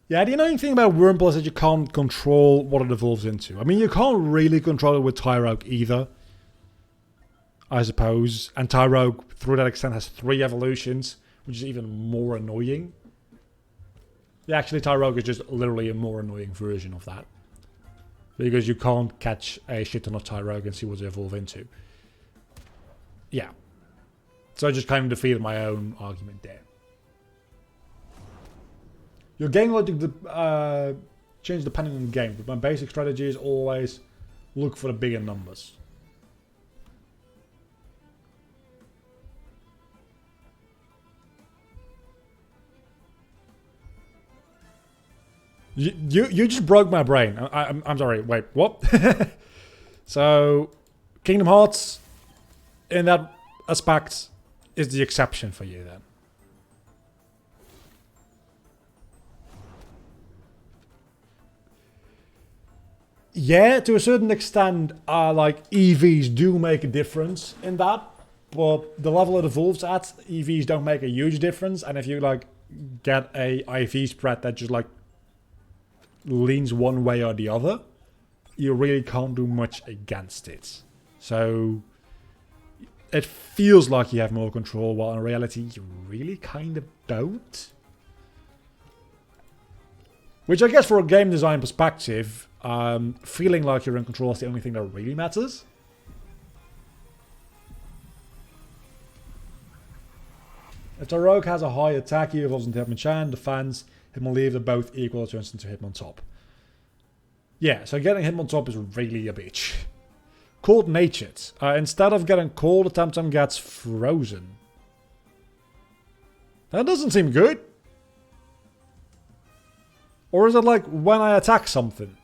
Yeah, the annoying thing about Wurmple is that you can't control what it evolves into. I mean, you can't really control it with Tyrogue either, I suppose. And Tyrogue, through that extent, has 3 evolutions, which is even more annoying. Yeah, actually, Tyrogue is just literally a more annoying version of that. Because you can't catch a shit ton of Tyrogue and see what they evolve into. Yeah. So I just kind of defeated my own argument there. Your game logic change depending on the game, but my basic strategy is always look for the bigger numbers. You just broke my brain. I'm sorry. Wait, what? So, Kingdom Hearts, in that aspect, is the exception for you then. Yeah, to a certain extent, like EVs do make a difference in that, but the level it evolves at, EVs don't make a huge difference. And if you like get a IV spread that just like leans one way or the other, you really can't do much against it. So it feels like you have more control, while in reality you really kind of don't. Which I guess for a game design perspective, feeling like you're in control is the only thing that really matters. If the rogue has a high attack, he evolves into Hitmonchan. Defense, Hitmonleave, they're both equal, it turns into Hitmontop. Yeah, so getting Hitmontop is really a bitch. Cold Natured. Instead of getting cold, the Temtem gets frozen. That doesn't seem good. Or is it like when I attack something?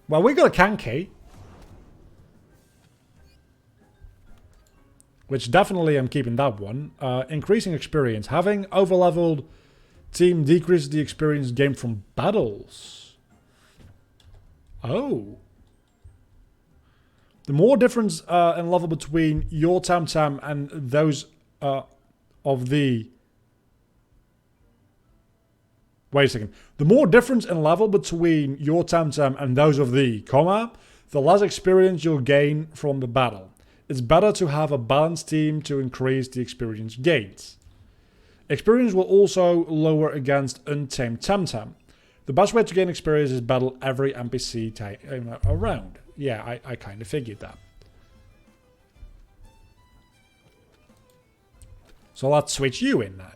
Well, we got a Kankey. Which definitely I'm keeping that one. Increasing experience. Having overleveled team decreases the experience gained from battles. Oh. The more difference in level between your Temtem and those of the... Wait a second. The more difference in level between your Temtem and those of the, the less experience you'll gain from the battle. It's better to have a balanced team to increase the experience gained. Experience will also lower against untamed Temtem. The best way to gain experience is battle every NPC around. Yeah, I kind of figured that. So let's switch you in now.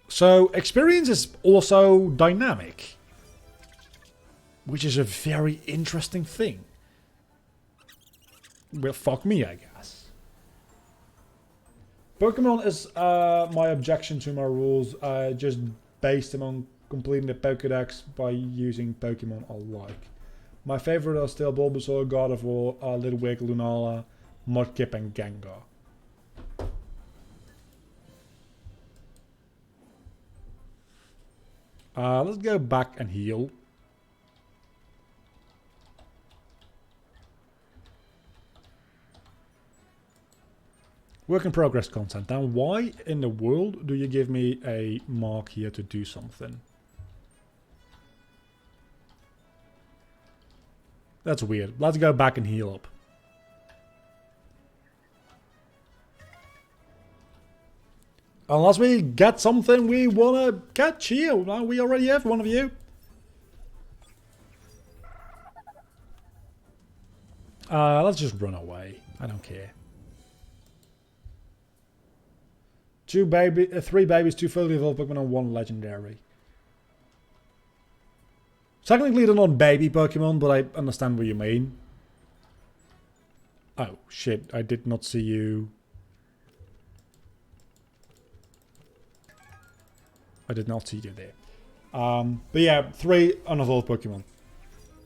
So experience is also dynamic, which is a very interesting thing. Well, fuck me, I guess. Pokemon is my objection to my rules, just based among completing the Pokédex by using Pokemon alike. My favorite are still Bulbasaur, Gardevoir, Litwick, Lunala, Mudkip, and Gengar. Let's go back and heal. Work in progress content. Now, why in the world do you give me a mark here to do something? That's weird. Let's go back and heal up. Unless we get something we want to catch here. Well, we already have one of you. Let's just run away. I don't care. 3 babies, 2 fully evolved Pokemon, and 1 legendary. Technically they're not baby Pokemon, but I understand what you mean. Oh shit, I did not see you. I did not see you there. But yeah, 3 unevolved Pokemon.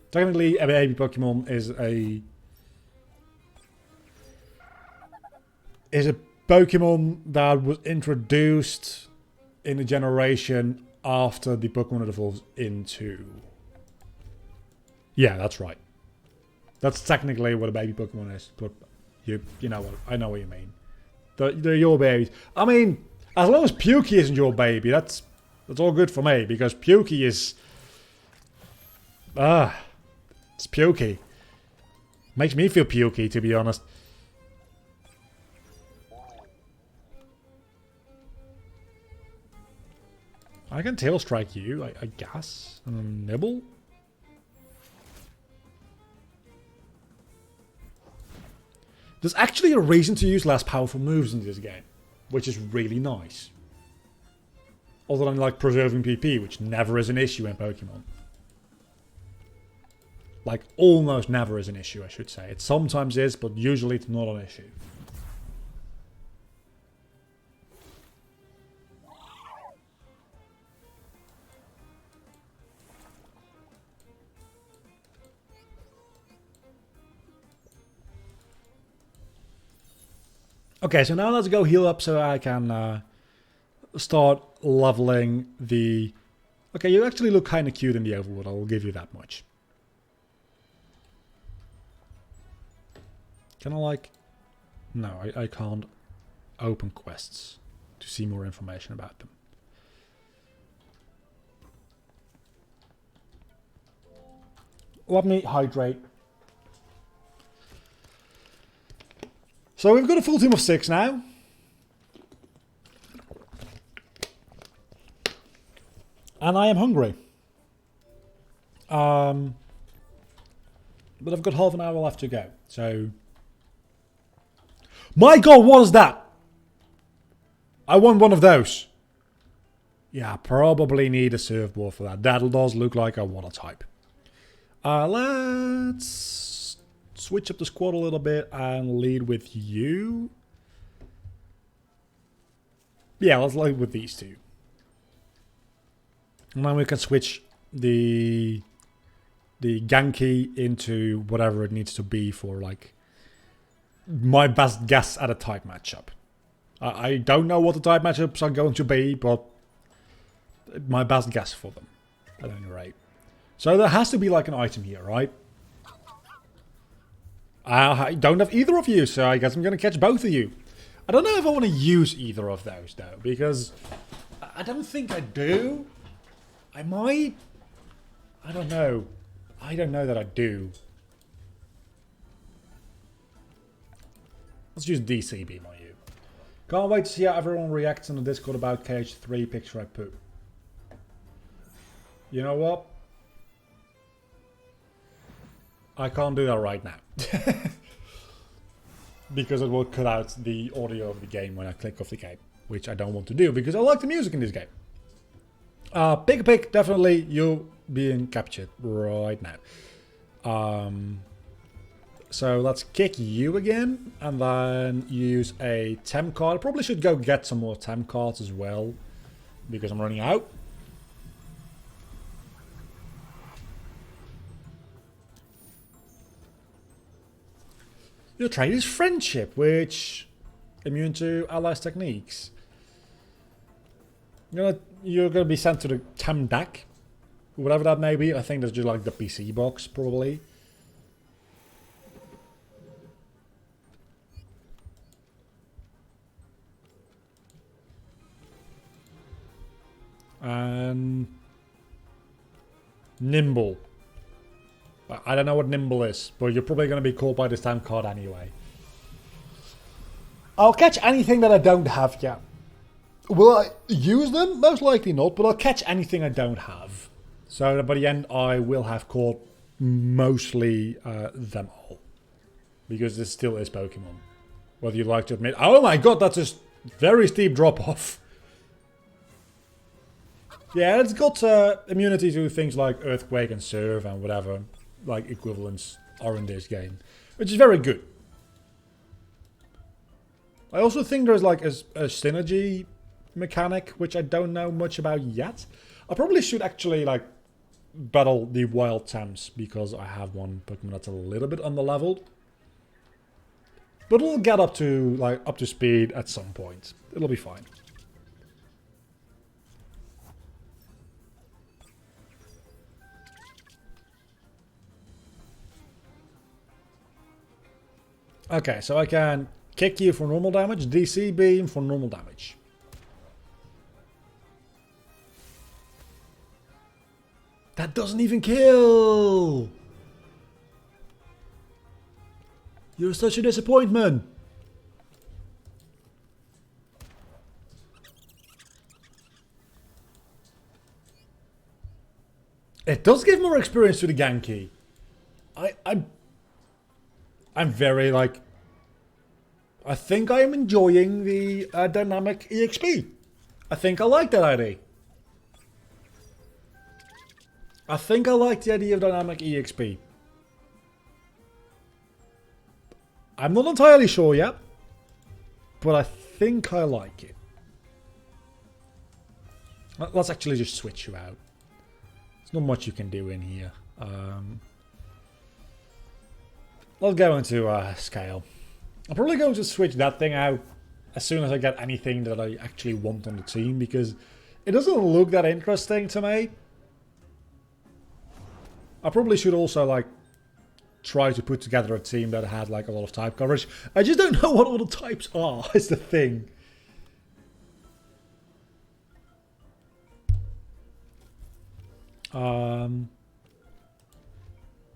Technically a baby Pokemon is a Pokemon that was introduced in a generation after the Pokemon it evolves into. Yeah, that's right. That's technically what a baby Pokemon is. But you know what? I know what you mean. They're your babies. I mean, as long as Pukey isn't your baby, that's all good for me. Because Pukey is... it's Pukey. Makes me feel pukey, to be honest. I can tail strike you, I guess. And nibble. There's actually a reason to use less powerful moves in this game, which is really nice. Other than like preserving PP, which never is an issue in Pokemon. Like almost never is an issue, I should say. It sometimes is, but usually it's not an issue. Okay, so now let's go heal up so I can start leveling the... Okay, you actually look kind of cute in the overworld, I'll give you that much. Can I like... No, I can't open quests to see more information about them. Let me hydrate. So we've got a full team of 6 now. And I am hungry. But I've got half an hour left to go. So... My god, what is that? I want one of those. Yeah, I probably need a surfboard for that. That does look like a water type. Let's switch up the squad a little bit and lead with you. Yeah, let's lead with these 2. And then we can switch the Genki into whatever it needs to be for like my best guess at a type matchup. I don't know what the type matchups are going to be, but my best guess for them at any rate. So there has to be like an item here, right? I don't have either of you, so I guess I'm going to catch both of you. I don't know if I want to use either of those though, because I don't think I do. I might. I don't know. I don't know that I do. Let's use DC Beam on you. Can't wait to see how everyone reacts on the Discord about KH3 picture I put. You know what? I can't do that right now. Because it will cut out the audio of the game when I click off the game. Which I don't want to do because I like the music in this game. Pick, definitely you being captured right now. So let's kick you again and then use a TEM card. I probably should go get some more TEM cards as well because I'm running out. Your trait is friendship, which immune to allies techniques. You're gonna be sent to the TEM deck, whatever that may be. I think that's just like the PC box, probably. And nimble. I don't know what nimble is, but you're probably going to be caught by this time card anyway. I'll catch anything that I don't have yet. Will I use them? Most likely not, but I'll catch anything I don't have. So by the end, I will have caught mostly them all. Because this still is Pokemon. Whether you'd like to admit... Oh my god, that's a very steep drop-off. Yeah, it's got immunity to things like Earthquake and Surf and whatever like equivalents are in this game, which is very good. I also think there's like a synergy mechanic, which I don't know much about yet. I probably should actually like battle the wild Thames because I have one Pokemon that's a little bit underleveled. But it'll get up to speed at some point. It'll be fine. Okay, so I can kick you for normal damage, DC beam for normal damage. That doesn't even kill! You're such a disappointment! It does give more experience to the Genki. I'm very, like... I think I am enjoying the dynamic EXP. I think I like that idea. I think I like the idea of dynamic EXP. I'm not entirely sure yet. But I think I like it. Let's actually just switch you out. There's not much you can do in here. Let's go into scale. I'm probably going to switch that thing out as soon as I get anything that I actually want on the team, because it doesn't look that interesting to me. I probably should also like try to put together a team that had like a lot of type coverage. I just don't know what all the types are, is the thing.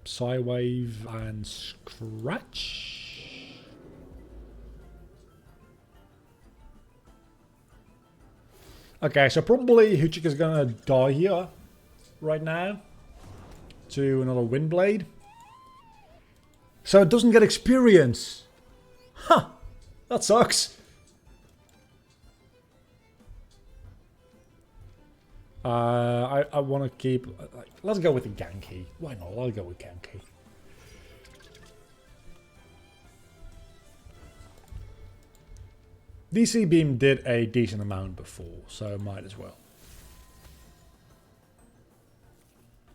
Psywave and Scratch. Okay, so probably Hoochik is gonna die here right now to another Windblade. So it doesn't get experience. Huh, that sucks. I want to keep... let's go with the Genki. Why not? I'll go with Genki. DC Beam did a decent amount before, so might as well.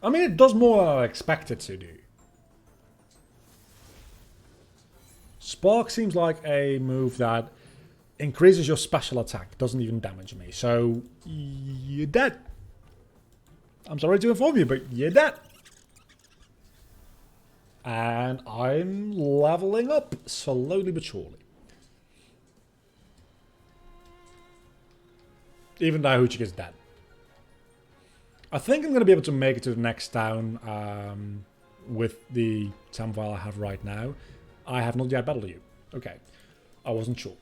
I mean, it does more than I expected to do. Spark seems like a move that increases your special attack, doesn't even damage me. So, you're dead. I'm sorry to inform you, but you're dead. And I'm leveling up slowly but surely. Even though Hoochik is dead. I think I'm going to be able to make it to the next town with the Tam file I have right now. I have not yet battled you. Okay. I wasn't sure.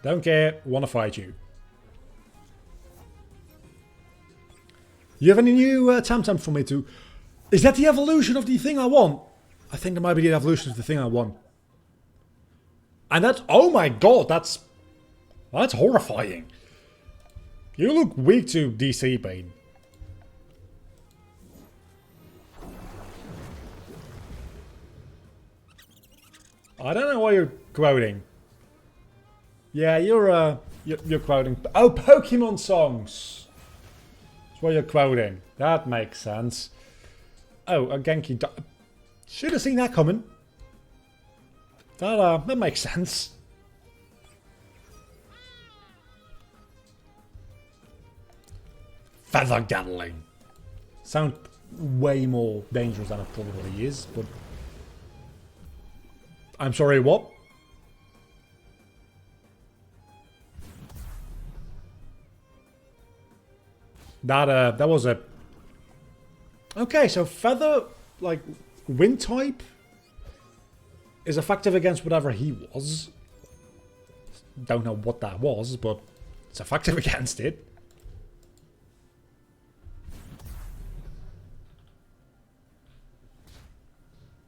Don't care. Want to fight you. You have any new TEMTEM for me to... Is that the evolution of the thing I want? I think that might be the evolution of the thing I want. And that's... Oh my god, that's horrifying. You look weak to DC Beam. I don't know why you're quoting. Yeah, you're quoting... Oh, Pokemon songs! That's what you're quoting. That makes sense. Oh, a Genki... Should have seen that coming. That makes sense. Feather Gatling. Sound way more dangerous than it probably is, but... I'm sorry, what? That was a... Okay, so Feather, like, Wind type is effective against whatever he was. Don't know what that was, but it's effective against it.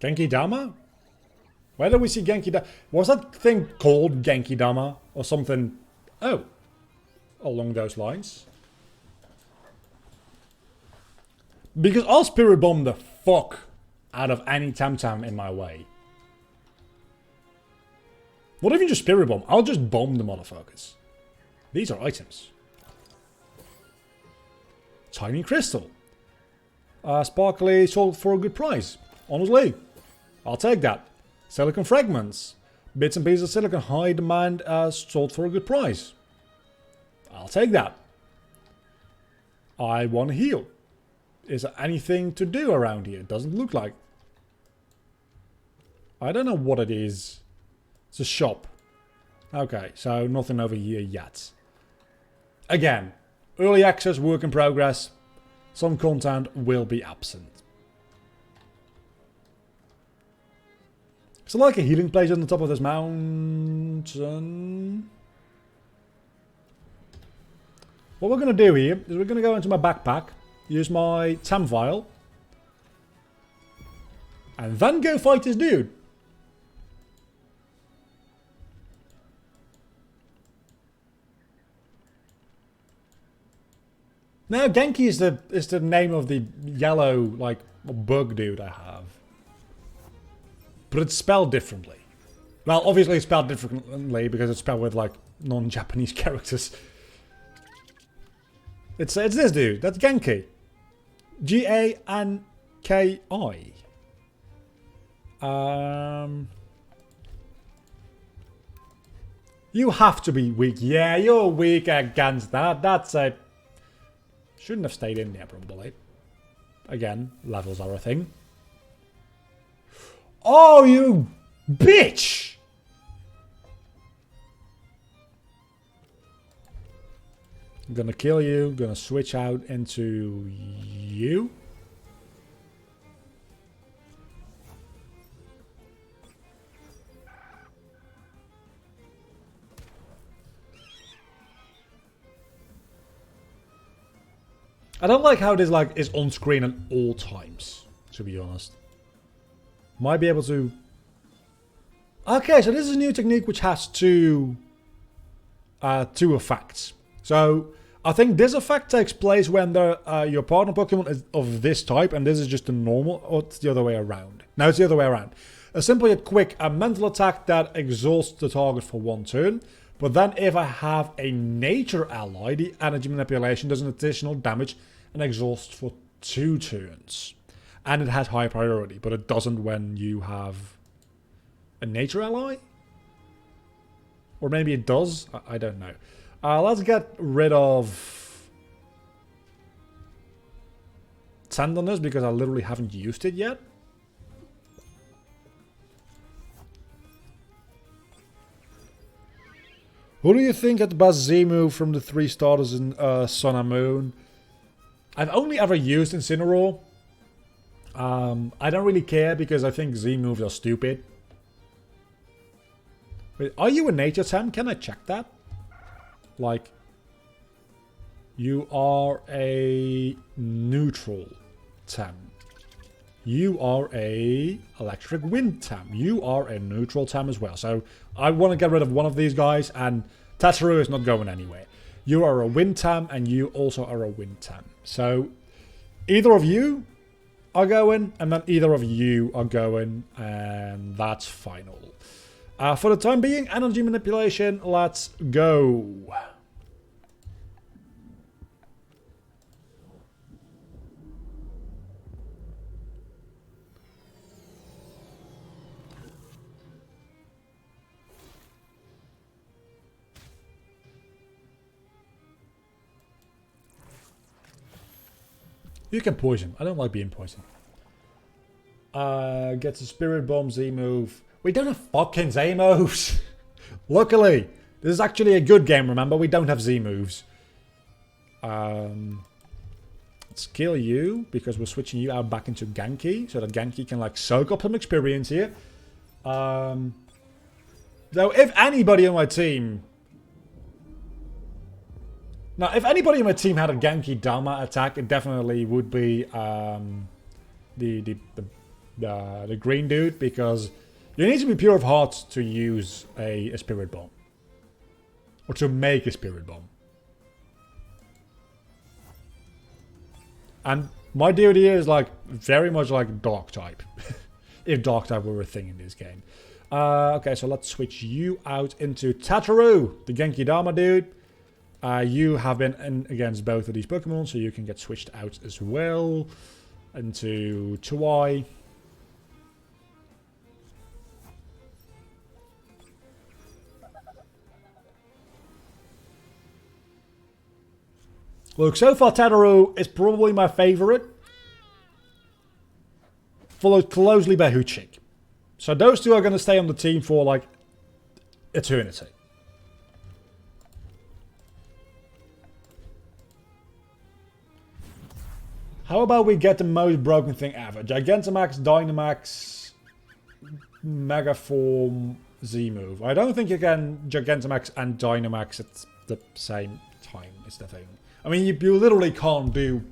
Genki Dama? Where did we see Genki Dama? Was that thing called Genki Dama? Or something? Oh. Along those lines. Because I'll Spirit Bomb the fuck out of any TEMTEM in my way. Not even just Spirit Bomb. I'll just bomb the motherfuckers. These are items. Tiny Crystal. Sparkly sold for a good price. Honestly. I'll take that. Silicon Fragments. Bits and pieces of silicon. High demand sold for a good price. I'll take that. I want to heal. Is there anything to do around here? It doesn't look like. I don't know what it is. It's a shop. Okay, so nothing over here yet. Again, early access, work in progress. Some content will be absent. Is there like a healing place on the top of this mountain? What we're going to do here is we're going to go into my backpack. Use my TEM vial. And then go fight this dude. Now Genki is the name of the yellow like bug dude I have. But it's spelled differently. Well, obviously it's spelled differently because it's spelled with like non-Japanese characters. It's this dude. That's Genki. G-A-N-K-I. You have to be weak. Yeah, you're weak against that. That's a... Shouldn't have stayed in there, probably. Again, levels are a thing. Oh, you bitch! I'm gonna kill you. Gonna switch out into you. I don't like how it is like is on screen at all times, to be honest. Might be able to... Okay, so this is a new technique which has two effects. So I think this effect takes place when your partner Pokemon is of this type, and this is just a normal, or it's the other way around. No, it's the other way around. A simple yet quick mental attack that exhausts the target for one turn. But then if I have a nature ally, the energy manipulation does an additional damage and exhausts for 2 turns. And it has high priority, but it doesn't when you have a nature ally? Or maybe it does? I don't know. Let's get rid of Tenderness because I literally haven't used it yet. Who do you think had the best Z move from the 3 starters in Sun and Moon? I've only ever used Incineroar. I don't really care because I think Z moves are stupid. Wait, are you a nature TEM? Can I check that? Like, you are a neutral TEM. You are a electric wind TEM. You are a neutral TEM as well. So I want to get rid of one of these guys, and Tataru is not going anywhere. You are a wind TEM, and you also are a wind TEM. So either of you are going, and then either of you are going, and that's final. For the time being, energy manipulation, let's go. You can poison. I don't like being poisoned. Gets a Spirit Bomb Z move. We don't have fucking Z moves. Luckily. This is actually a good game, remember? We don't have Z moves. Let's kill you, because we're switching you out back into Genki, so that Genki can, like, soak up some experience here. Though, if anybody on my team... Now, if anybody on my team had a Genki Dama attack, it definitely would be the green dude, because you need to be pure of heart to use a Spirit Bomb. Or to make a Spirit Bomb. And my dude here is like very much like Dark type. If Dark type were a thing in this game. Okay, so let's switch you out into Tataru, the Genki Dama dude. You have been in against both of these Pokemon, so you can get switched out as well. Into Tuai. Look, so far Tataru is probably my favorite. Followed closely by Hoochik. So those two are going to stay on the team for like eternity. How about we get the most broken thing ever? Gigantamax, Dynamax, Megaform, Z-move. I don't think you can Gigantamax and Dynamax at the same time, is the thing. I mean, you literally can't do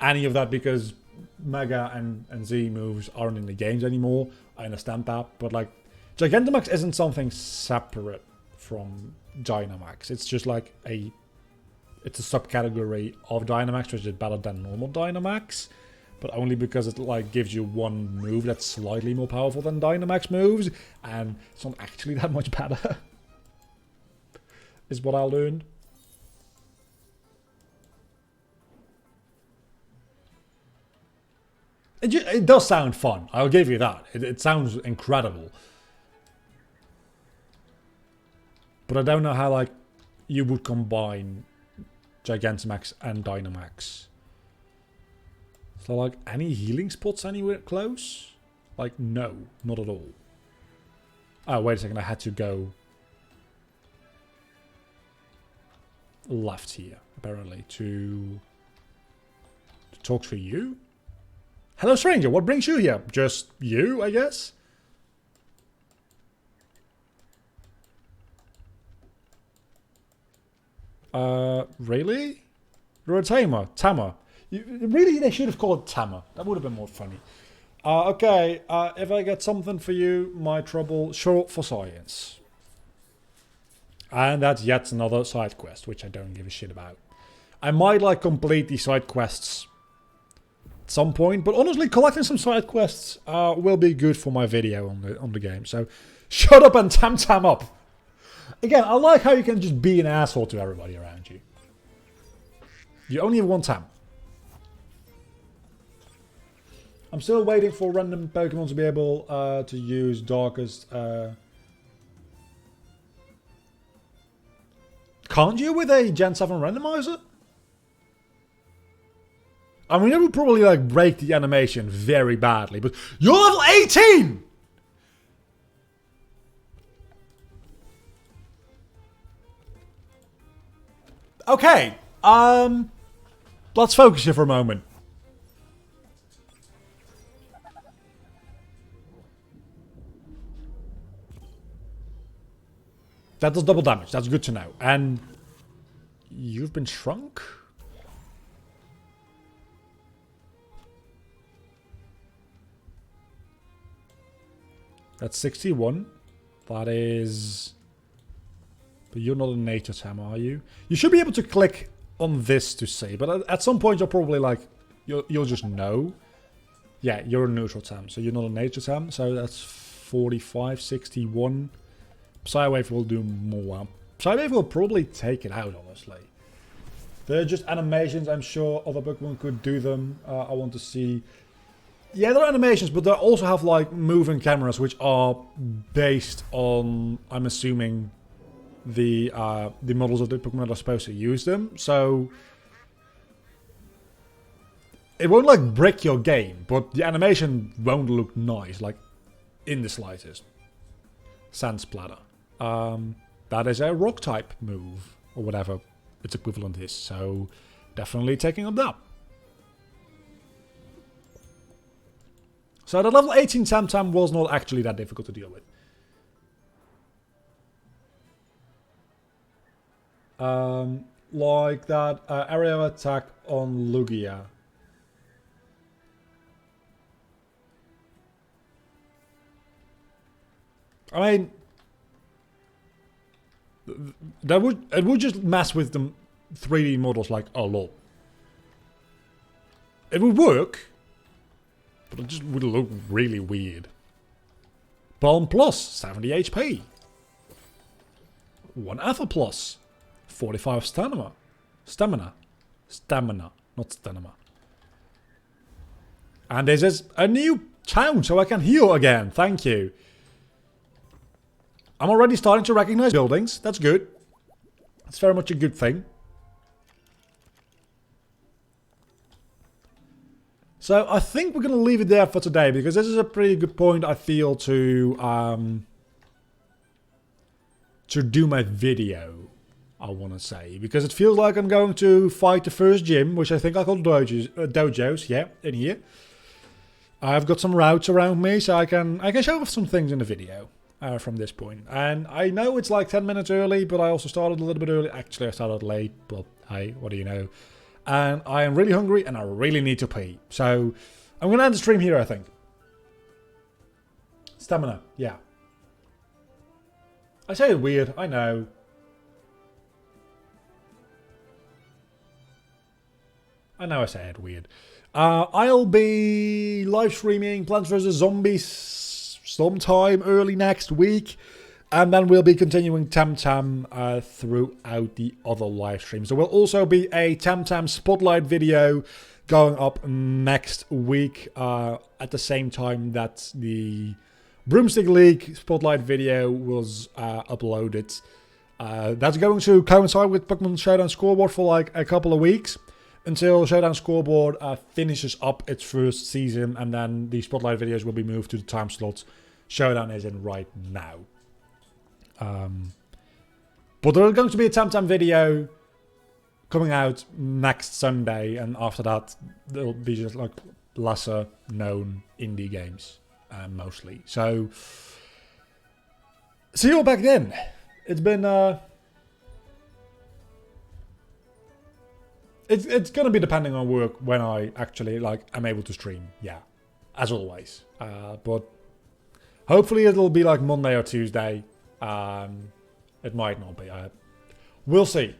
any of that because Mega and Z moves aren't in the games anymore. I understand that, but like, Gigantamax isn't something separate from Dynamax. It's just like it's a subcategory of Dynamax, which is better than normal Dynamax, but only because it like gives you one move that's slightly more powerful than Dynamax moves, and it's not actually that much better. Is what I learned. It does sound fun. I'll give you that. It sounds incredible. But I don't know how, like, you would combine Gigantamax and Dynamax. So, like, any healing spots anywhere close? Like, no. Not at all. Oh, wait a second. I had to go left here, apparently, to talk to you. Hello, stranger. What brings you here? Just you, I guess? Really? You're a tamer. Tamer. Really, they should have called it Tamer. That would have been more funny. Okay, if I get something for you, my trouble, short for science. And that's yet another side quest, which I don't give a shit about. I might, like, complete these side quests some point, but honestly, collecting some side quests will be good for my video on the game. So, shut up and tam up. Again, I like how you can just be an asshole to everybody around you. You only have one tam. I'm still waiting for random Pokemon to be able to use Darkest. Can't you with a Gen 7 randomizer? I mean, it would probably like break the animation very badly, but you're level 18! Okay, let's focus here for a moment. That does double damage, that's good to know. And you've been shrunk? That's 61. That is... But you're not a nature tam, are you? You should be able to click on this to see, but at some point you're probably like... You'll just know. Yeah, you're a neutral tam, so you're not a nature tam. So that's 45, 61. Psywave will do more. Psywave will probably take it out, honestly. They're just animations. I'm sure other Pokemon could do them. I want to see... Yeah, they're animations, but they also have like moving cameras, which are based on, I'm assuming, the models of the Pokemon that are supposed to use them. So it won't like break your game, but the animation won't look nice, like in the slightest. Sand splatter. That is a rock type move, or whatever its equivalent is, so definitely taking up that. So the level 18 Temtem was not actually that difficult to deal with. Like that area attack on Lugia. I mean, it would just mess with the 3D models like a lot. It would work, but it just would look really weird. Palm Plus, 70 HP. 1 Alpha Plus, 45 stamina. Stamina, not stamina. And this is a new town, so I can heal again. Thank you. I'm already starting to recognize buildings. That's good. That's very much a good thing. So I think we're going to leave it there for today, because this is a pretty good point, I feel, to do my video, I want to say. Because it feels like I'm going to fight the first gym, which I think I call dojos, yeah, in here. I've got some routes around me, so I can show off some things in the video. From this point. And I know it's like 10 minutes early, but I also started a little bit early. Actually, I started late, but hey, what do you know? And I am really hungry and I really need to pee. So I'm going to end the stream here, I think. Stamina, yeah. I say it weird, I know. I know I say it weird. I'll be live streaming Plants vs. Zombies sometime early next week, and then we'll be continuing Temtem throughout the other live streams. There will also be a Temtem Spotlight video going up next week at the same time that the Broomstick League Spotlight video was uploaded. That's going to coincide with Pokemon Showdown Scoreboard for like a couple of weeks, until Showdown Scoreboard finishes up its first season, and then the Spotlight videos will be moved to the time slots Showdown is in right now. But there is going to be a Temtem video coming out next Sunday, and after that there'll be just like lesser known indie games mostly. So see you all back then. It's been it's gonna be depending on work when I actually like am able to stream, yeah, as always. But hopefully it'll be like Monday or Tuesday. It might not be. We'll see.